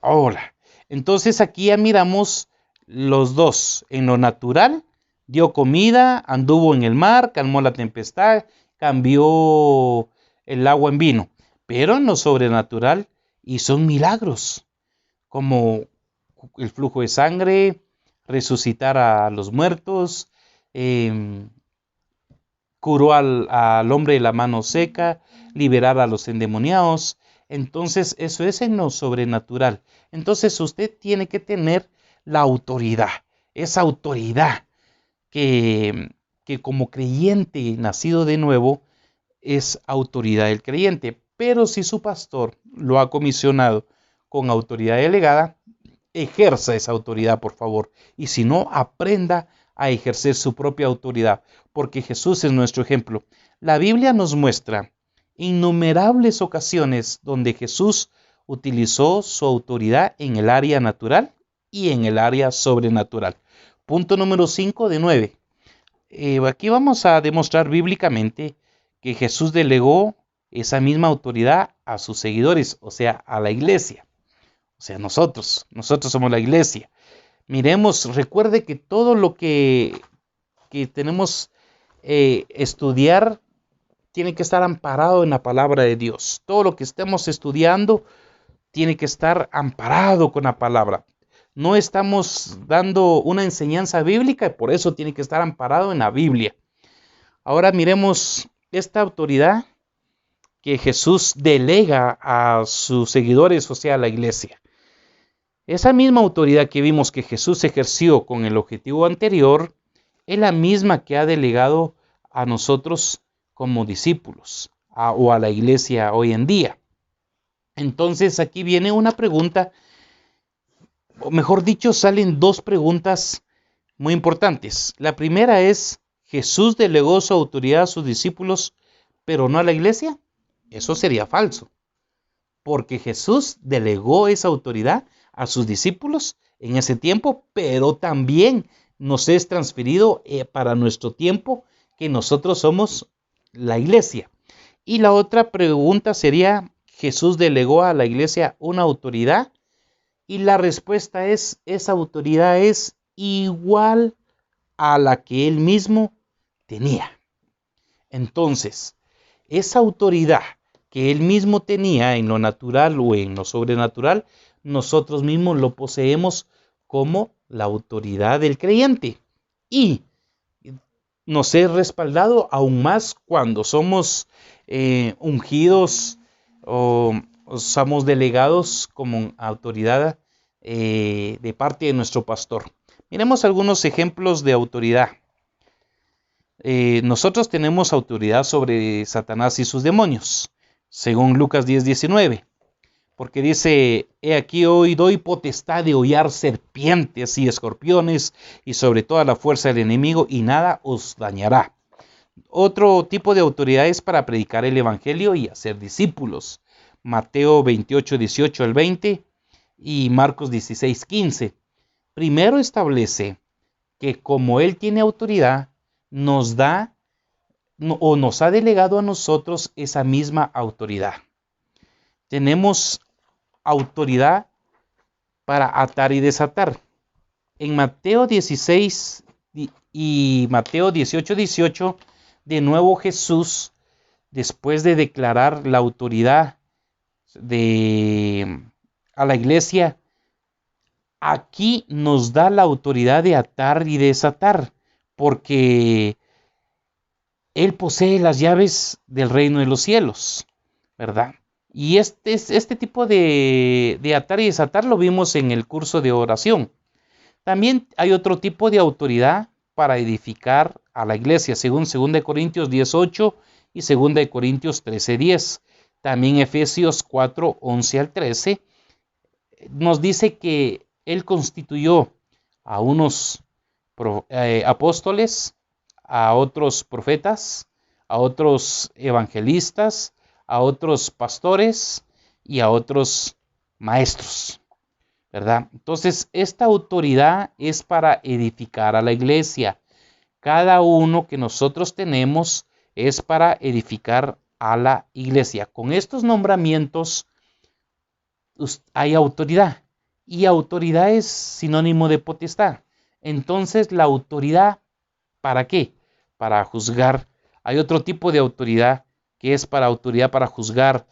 Ahora, entonces aquí ya miramos los dos. En lo natural, dio comida, anduvo en el mar, calmó la tempestad, cambió el agua en vino. Pero en lo sobrenatural hizo milagros, como el flujo de sangre, resucitar a los muertos, curó al hombre de la mano seca, liberar a los endemoniados. Entonces eso es en lo sobrenatural. Entonces usted tiene que tener la autoridad, esa autoridad que como creyente nacido de nuevo es autoridad del creyente. Pero si su pastor lo ha comisionado con autoridad delegada, ejerza esa autoridad, por favor. Y si no, aprenda a ejercer su propia autoridad, porque Jesús es nuestro ejemplo. La Biblia nos muestra innumerables ocasiones donde Jesús utilizó su autoridad en el área natural y en el área sobrenatural. Punto número 5 de 9. Aquí vamos a demostrar bíblicamente que Jesús delegó esa misma autoridad a sus seguidores, o sea, a la iglesia. O sea, nosotros somos la iglesia. Miremos, recuerde que todo lo que tenemos estudiar tiene que estar amparado en la palabra de Dios. Todo lo que estemos estudiando tiene que estar amparado con la palabra. No estamos dando una enseñanza bíblica y por eso tiene que estar amparado en la Biblia. Ahora miremos esta autoridad que Jesús delega a sus seguidores, o sea, a la iglesia. Esa misma autoridad que vimos que Jesús ejerció con el objetivo anterior es la misma que ha delegado a nosotros como discípulos o a la iglesia hoy en día. Entonces aquí viene una pregunta, o mejor dicho, salen dos preguntas muy importantes. La primera es: ¿Jesús delegó su autoridad a sus discípulos, pero no a la iglesia? Eso sería falso, porque Jesús delegó esa autoridad a sus discípulos en ese tiempo, pero también nos es transferido para nuestro tiempo, que nosotros somos la iglesia. Y la otra pregunta sería: ¿Jesús delegó a la iglesia una autoridad? Y la respuesta es: esa autoridad es igual a la que él mismo tenía. Entonces, esa autoridad que él mismo tenía en lo natural o en lo sobrenatural, nosotros mismos lo poseemos como la autoridad del creyente. Y nos es respaldado aún más cuando somos ungidos o somos delegados como autoridad de parte de nuestro pastor. Miremos algunos ejemplos de autoridad. Nosotros tenemos autoridad sobre Satanás y sus demonios, según Lucas 10:19. Porque dice: he aquí hoy doy potestad de hollar serpientes y escorpiones y sobre toda la fuerza del enemigo, y nada os dañará. Otro tipo de autoridad es para predicar el evangelio y hacer discípulos. Mateo 28:18 al 20 y Marcos 16:15. Primero establece que como él tiene autoridad, nos da o nos ha delegado a nosotros esa misma autoridad. tenemos autoridad para atar y desatar. En Mateo 16 y Mateo 18, de nuevo Jesús, después de declarar la autoridad a la iglesia, aquí nos da la autoridad de atar y desatar, porque Él posee las llaves del reino de los cielos, ¿verdad? Y este tipo de atar y desatar lo vimos en el curso de oración. También hay otro tipo de autoridad para edificar a la iglesia, según 2 Corintios 10:8 y 2 Corintios 13:10. También Efesios 4:11 al 13 nos dice que Él constituyó a unos apóstoles, a otros profetas, a otros evangelistas, a otros pastores y a otros maestros, ¿verdad? Entonces, esta autoridad es para edificar a la iglesia. Cada uno que nosotros tenemos es para edificar a la iglesia. Con estos nombramientos hay autoridad, y autoridad es sinónimo de potestad. Entonces, la autoridad, ¿para qué? Para juzgar. Hay otro tipo de autoridad que es para autoridad para juzgar,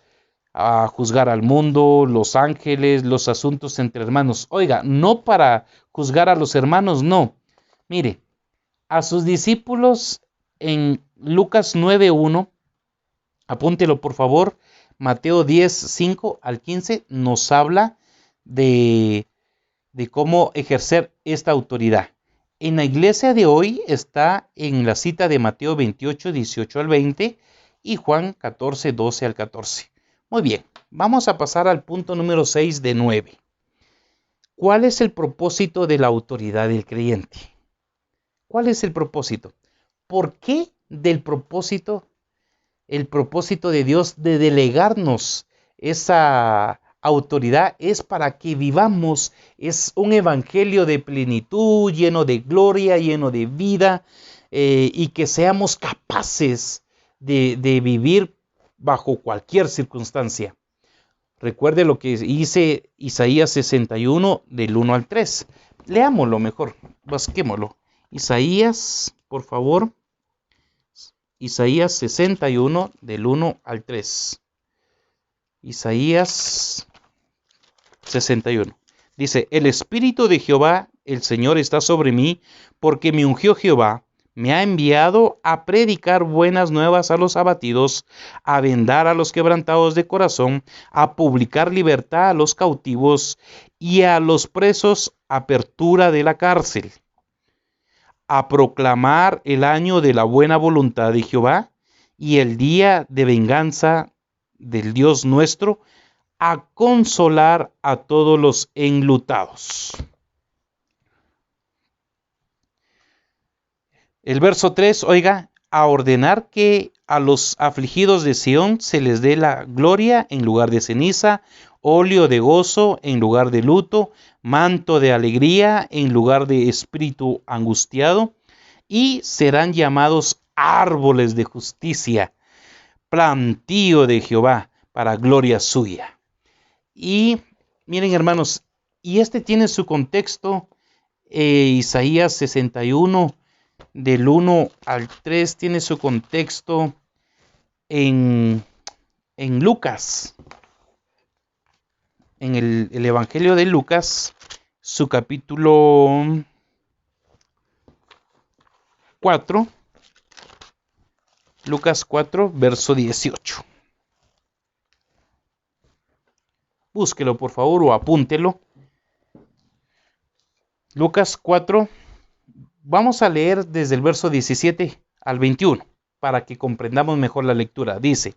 a juzgar al mundo, los ángeles, los asuntos entre hermanos. Oiga, no para juzgar a los hermanos, no. Mire, a sus discípulos en Lucas 9:1, apúntelo por favor, Mateo 10:5 al 15 nos habla de cómo ejercer esta autoridad. En la iglesia de hoy está en la cita de Mateo 28:18 al 20 y Juan 14:12 al 14. Muy bien, vamos a pasar al punto número 6 de 9. ¿Cuál es el propósito de la autoridad del creyente? ¿Cuál es el propósito? ¿Por qué del propósito? El propósito de Dios de delegarnos esa autoridad es para que vivamos, es un evangelio de plenitud, lleno de gloria, lleno de vida, y que seamos capaces de vivir bajo cualquier circunstancia. Recuerde lo que dice Isaías 61 del 1 al 3. Leámoslo mejor, busquémoslo. Isaías, por favor. Isaías 61 del 1 al 3. Isaías 61. Dice, el Espíritu de Jehová, el Señor, está sobre mí, porque me ungió Jehová, me ha enviado a predicar buenas nuevas a los abatidos, a vendar a los quebrantados de corazón, a publicar libertad a los cautivos y a los presos apertura de la cárcel, a proclamar el año de la buena voluntad de Jehová y el día de venganza del Dios nuestro, a consolar a todos los enlutados. El verso 3, oiga, a ordenar que a los afligidos de Sión se les dé la gloria en lugar de ceniza, óleo de gozo en lugar de luto, manto de alegría en lugar de espíritu angustiado, y serán llamados árboles de justicia, plantío de Jehová para gloria suya. Y miren, hermanos, y este tiene su contexto, Isaías 61 del 1 al 3 tiene su contexto en Lucas, en el Evangelio de Lucas, su capítulo 4, Lucas 4, verso 18. Búsquelo por favor o apúntelo. Lucas 4, vamos a leer desde el verso 17 al 21 para que comprendamos mejor la lectura. Dice,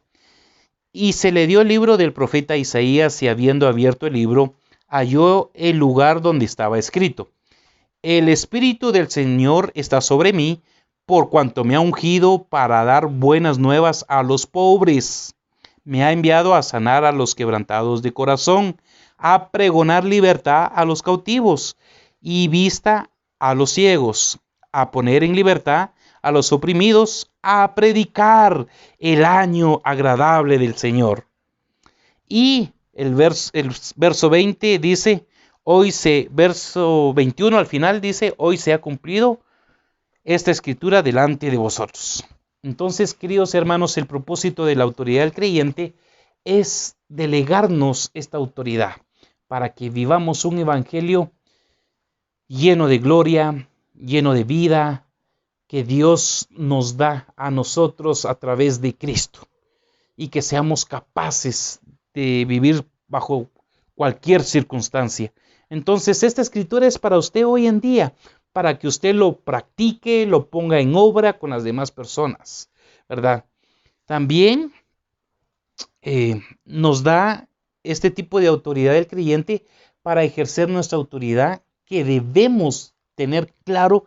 y se le dio el libro del profeta Isaías, y habiendo abierto el libro, halló el lugar donde estaba escrito, el Espíritu del Señor está sobre mí, por cuanto me ha ungido para dar buenas nuevas a los pobres. Me ha enviado a sanar a los quebrantados de corazón, a pregonar libertad a los cautivos y vista a los ciegos, a poner en libertad a los oprimidos, a predicar el año agradable del Señor. Y el verso 20 dice, verso 21 al final dice, hoy se ha cumplido esta escritura delante de vosotros. Entonces, queridos hermanos, el propósito de la autoridad del creyente es delegarnos esta autoridad para que vivamos un evangelio lleno de gloria, lleno de vida, que Dios nos da a nosotros a través de Cristo, y que seamos capaces de vivir bajo cualquier circunstancia. Entonces, esta escritura es para usted hoy en día, para que usted lo practique, lo ponga en obra con las demás personas, ¿verdad? También nos da este tipo de autoridad del creyente para ejercer nuestra autoridad, que debemos tener claro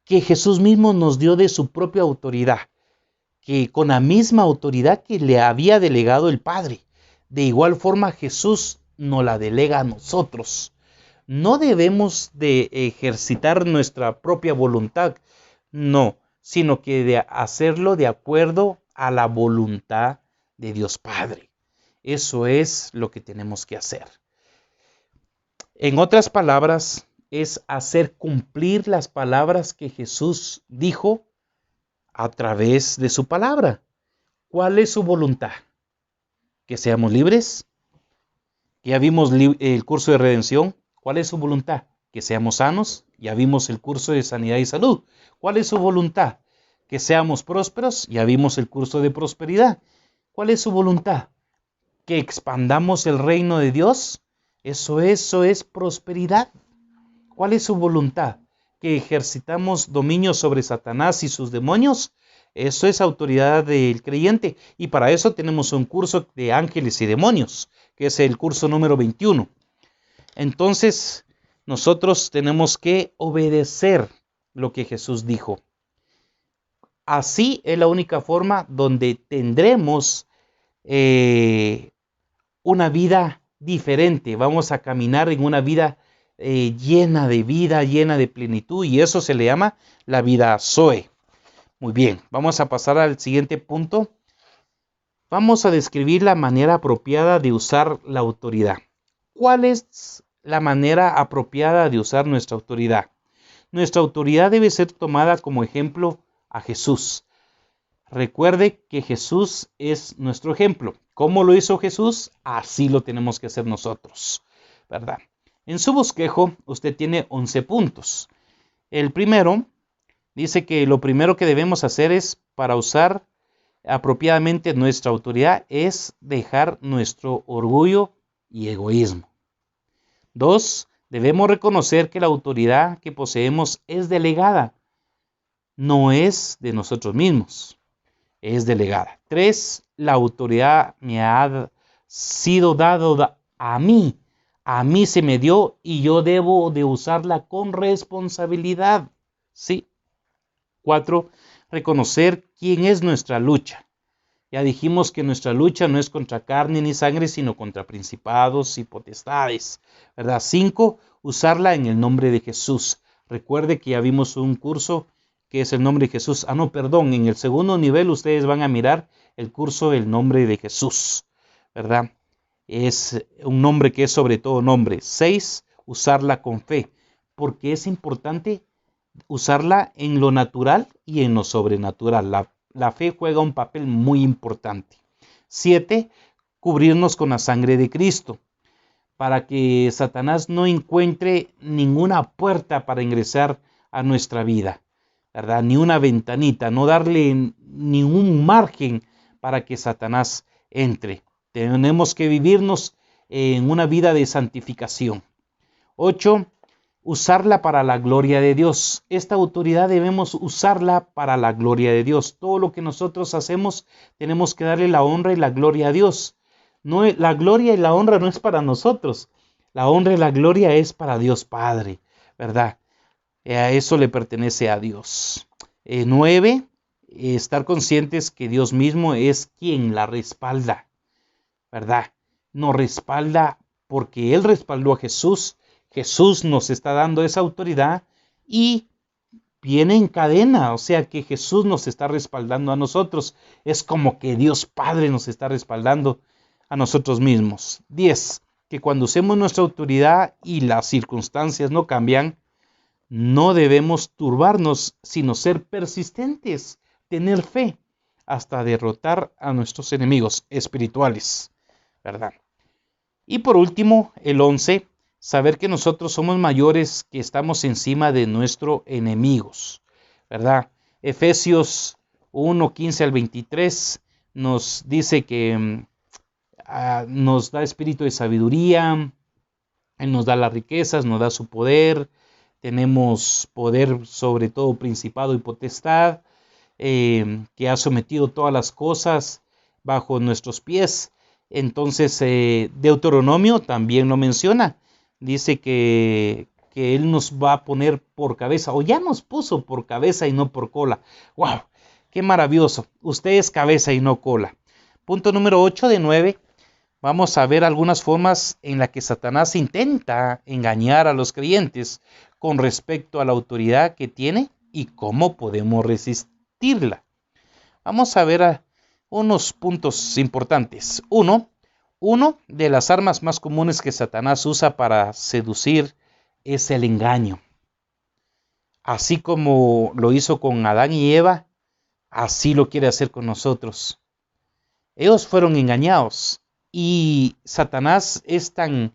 que Jesús mismo nos dio de su propia autoridad, que con la misma autoridad que le había delegado el Padre. De igual forma Jesús nos la delega a nosotros. No debemos de ejercitar nuestra propia voluntad, no, sino que de hacerlo de acuerdo a la voluntad de Dios Padre. Eso es lo que tenemos que hacer. En otras palabras, es hacer cumplir las palabras que Jesús dijo a través de su palabra. ¿Cuál es su voluntad? Que seamos libres. Ya vimos el curso de redención. ¿Cuál es su voluntad? Que seamos sanos. Ya vimos el curso de sanidad y salud. ¿Cuál es su voluntad? Que seamos prósperos. Ya vimos el curso de prosperidad. ¿Cuál es su voluntad? Que expandamos el reino de Dios. Eso es prosperidad. ¿Cuál es su voluntad? Que ejercitamos dominio sobre Satanás y sus demonios. Eso es autoridad del creyente. Y para eso tenemos un curso de ángeles y demonios, que es el curso número 21. Entonces, nosotros tenemos que obedecer lo que Jesús dijo. Así es la única forma donde tendremos una vida diferente. Vamos a caminar en una vida llena de vida, llena de plenitud, y eso se le llama la vida Zoe. Muy bien, vamos a pasar al siguiente punto. Vamos a describir la manera apropiada de usar la autoridad. ¿Cuál es la manera apropiada de usar nuestra autoridad? Nuestra autoridad debe ser tomada como ejemplo a Jesús. Recuerde que Jesús es nuestro ejemplo. ¿Cómo lo hizo Jesús? Así lo tenemos que hacer nosotros, ¿verdad? En su bosquejo usted tiene 11 puntos. El primero dice que lo primero que debemos hacer es, para usar apropiadamente nuestra autoridad, es dejar nuestro orgullo y egoísmo. 2. Debemos reconocer que la autoridad que poseemos es delegada, no es de nosotros mismos, es delegada. 3. La autoridad me ha sido dada a mí se me dio y yo debo de usarla con responsabilidad. ¿Sí? 4. Reconocer quién es nuestra lucha. Ya dijimos que nuestra lucha no es contra carne ni sangre, sino contra principados y potestades, ¿verdad? 5. Usarla en el nombre de Jesús. Recuerde que ya vimos un curso que es el nombre de Jesús. En el segundo nivel ustedes van a mirar el curso del nombre de Jesús, ¿verdad? Es un nombre que es sobre todo nombre. 6. Usarla con fe, porque es importante usarla en lo natural y en lo sobrenatural. La fe juega un papel muy importante. 7. Cubrirnos con la sangre de Cristo, para que Satanás no encuentre ninguna puerta para ingresar a nuestra vida, ¿verdad? Ni una ventanita, no darle ningún margen para que Satanás entre. Tenemos que vivirnos en una vida de santificación. 8. Usarla para la gloria de Dios. Esta autoridad debemos usarla para la gloria de Dios. Todo lo que nosotros hacemos tenemos que darle la honra y la gloria a Dios. No, la gloria y la honra no es para nosotros. La honra y la gloria es para Dios Padre, ¿verdad? A eso le pertenece a Dios. 9. Estar conscientes que Dios mismo es quien la respalda, ¿verdad? Nos respalda porque Él respaldó a Jesús. Jesús nos está dando esa autoridad y viene en cadena, o sea que Jesús nos está respaldando a nosotros. Es como que Dios Padre nos está respaldando a nosotros mismos. 10. Que cuando usemos nuestra autoridad y las circunstancias no cambian, no debemos turbarnos, sino ser persistentes, tener fe, hasta derrotar a nuestros enemigos espirituales, ¿verdad? Y por último, el 11, saber que nosotros somos mayores, que estamos encima de nuestros enemigos, ¿verdad? Efesios 1, 15 al 23 nos dice que nos da espíritu de sabiduría, Él nos da las riquezas, nos da su poder, tenemos poder sobre todo principado y potestad, que ha sometido todas las cosas bajo nuestros pies. Entonces Deuteronomio también lo menciona, dice que Él nos va a poner por cabeza, o ya nos puso por cabeza y no por cola. ¡Wow! ¡Qué maravilloso! Usted es cabeza y no cola. Punto número 8 de 9. Vamos a ver algunas formas en las que Satanás intenta engañar a los creyentes con respecto a la autoridad que tiene y cómo podemos resistirla. Vamos a ver unos puntos importantes. Uno de las armas más comunes que Satanás usa para seducir es el engaño. Así como lo hizo con Adán y Eva, así lo quiere hacer con nosotros. Ellos fueron engañados. Y Satanás es tan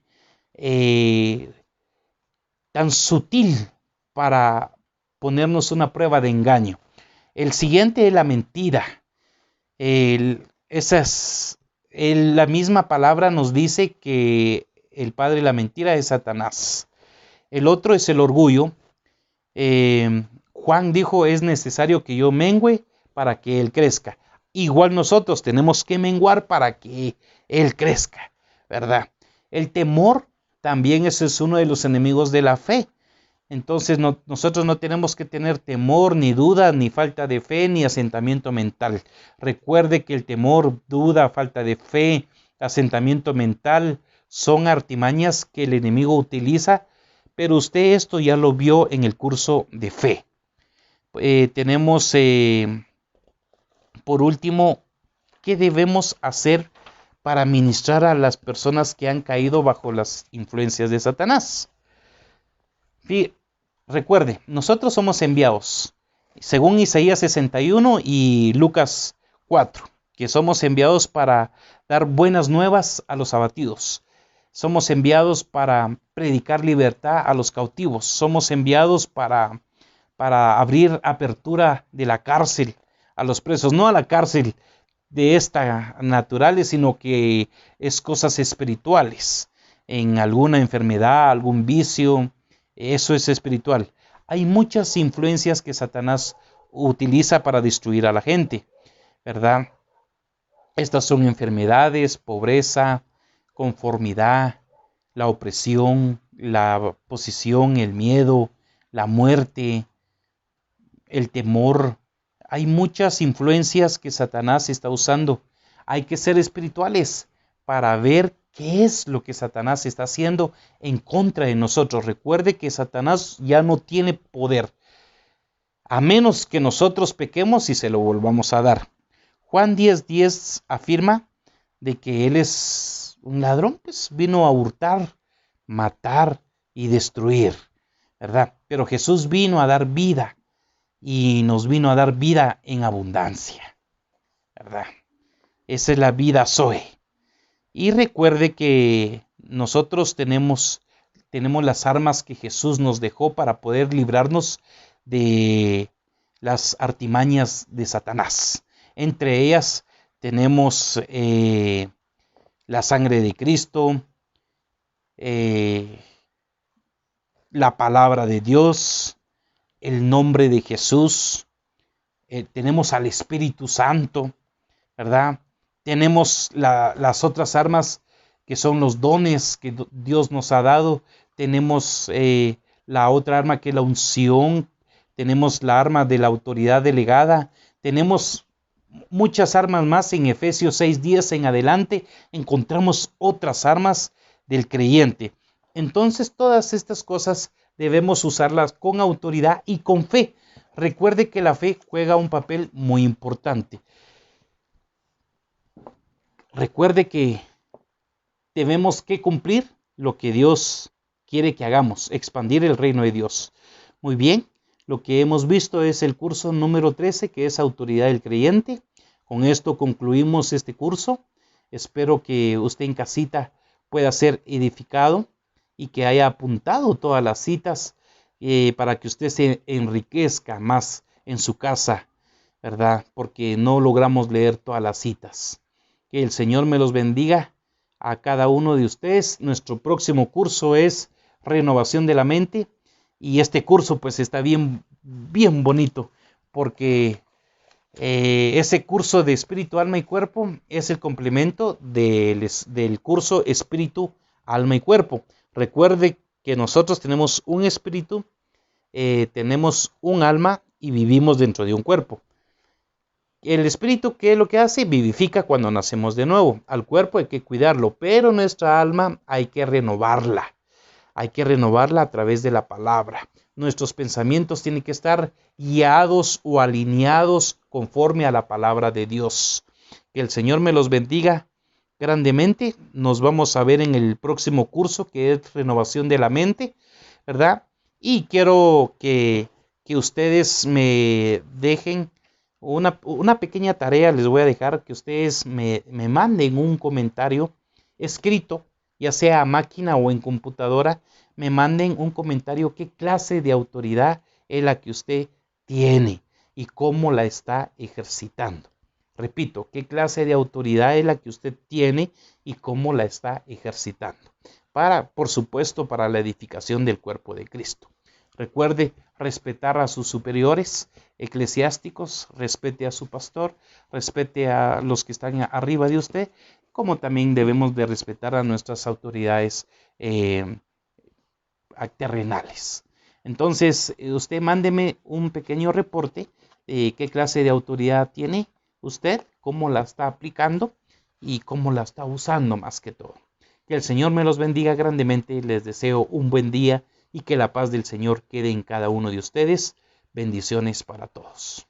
sutil para ponernos una prueba de engaño. El siguiente es la mentira. La misma palabra nos dice que el padre de la mentira es Satanás. El otro es el orgullo. Juan dijo, es necesario que yo mengüe para que él crezca. Igual nosotros tenemos que menguar para que Él crezca, ¿verdad? El temor también es uno de los enemigos de la fe. Entonces nosotros no tenemos que tener temor, ni duda, ni falta de fe, ni asentamiento mental. Recuerde que el temor, duda, falta de fe, asentamiento mental son artimañas que el enemigo utiliza, pero usted esto ya lo vio en el curso de fe. Tenemos... Por último, ¿qué debemos hacer para ministrar a las personas que han caído bajo las influencias de Satanás? Recuerde, nosotros somos enviados, según Isaías 61 y Lucas 4, que somos enviados para dar buenas nuevas a los abatidos. Somos enviados para predicar libertad a los cautivos. Somos enviados para abrir apertura de la cárcel a los presos, no a la cárcel de esta naturales, sino que es cosas espirituales, en alguna enfermedad, algún vicio, eso es espiritual. Hay muchas influencias que Satanás utiliza para destruir a la gente, ¿verdad? Estas son enfermedades, pobreza, conformidad, la opresión, la posición, el miedo, la muerte, el temor. Hay muchas influencias que Satanás está usando. Hay que ser espirituales para ver qué es lo que Satanás está haciendo en contra de nosotros. Recuerde que Satanás ya no tiene poder, a menos que nosotros pequemos y se lo volvamos a dar. Juan 10:10 afirma de que él es un ladrón, pues vino a hurtar, matar y destruir, ¿verdad? Pero Jesús vino a dar vida. Y nos vino a dar vida en abundancia, ¿verdad? Esa es la vida Zoe. Y recuerde que nosotros tenemos las armas que Jesús nos dejó para poder librarnos de las artimañas de Satanás. Entre ellas tenemos la sangre de Cristo, la palabra de Dios, el nombre de Jesús, tenemos al Espíritu Santo, ¿verdad? Tenemos las otras armas que son los dones que Dios nos ha dado. Tenemos la otra arma que es la unción. Tenemos la arma de la autoridad delegada. Tenemos muchas armas más. En Efesios 6:10 en adelante encontramos otras armas del creyente. Entonces todas estas cosas debemos usarlas con autoridad y con fe. Recuerde que la fe juega un papel muy importante. Recuerde que tenemos que cumplir lo que Dios quiere que hagamos, expandir el reino de Dios. Muy bien, lo que hemos visto es el curso número 13, que es autoridad del creyente. Con esto concluimos este curso. Espero que usted en casita pueda ser edificado y que haya apuntado todas las citas para que usted se enriquezca más en su casa, ¿verdad? Porque no logramos leer todas las citas. Que el Señor me los bendiga a cada uno de ustedes. Nuestro próximo curso es renovación de la mente, y este curso pues está bien bonito, porque ese curso de espíritu, alma y cuerpo es el complemento del curso espíritu, alma y cuerpo. Recuerde que nosotros tenemos un espíritu, tenemos un alma y vivimos dentro de un cuerpo. El espíritu, ¿qué es lo que hace? Vivifica cuando nacemos de nuevo. Al cuerpo hay que cuidarlo, pero nuestra alma hay que renovarla. Hay que renovarla a través de la palabra. Nuestros pensamientos tienen que estar guiados o alineados conforme a la palabra de Dios. Que el Señor me los bendiga grandemente. Nos vamos a ver en el próximo curso, que es renovación de la mente, ¿verdad? Y quiero que ustedes me dejen una pequeña tarea. Les voy a dejar que ustedes me manden un comentario escrito, ya sea a máquina o en computadora. Me manden un comentario qué clase de autoridad es la que usted tiene y cómo la está ejercitando. Repito, qué clase de autoridad es la que usted tiene y cómo la está ejercitando. Por supuesto, para la edificación del cuerpo de Cristo. Recuerde respetar a sus superiores eclesiásticos, respete a su pastor, respete a los que están arriba de usted, como también debemos de respetar a nuestras autoridades terrenales. Entonces, usted mándeme un pequeño reporte de qué clase de autoridad tiene usted, cómo la está aplicando y cómo la está usando más que todo. Que el Señor me los bendiga grandemente. Les deseo un buen día y que la paz del Señor quede en cada uno de ustedes. Bendiciones para todos.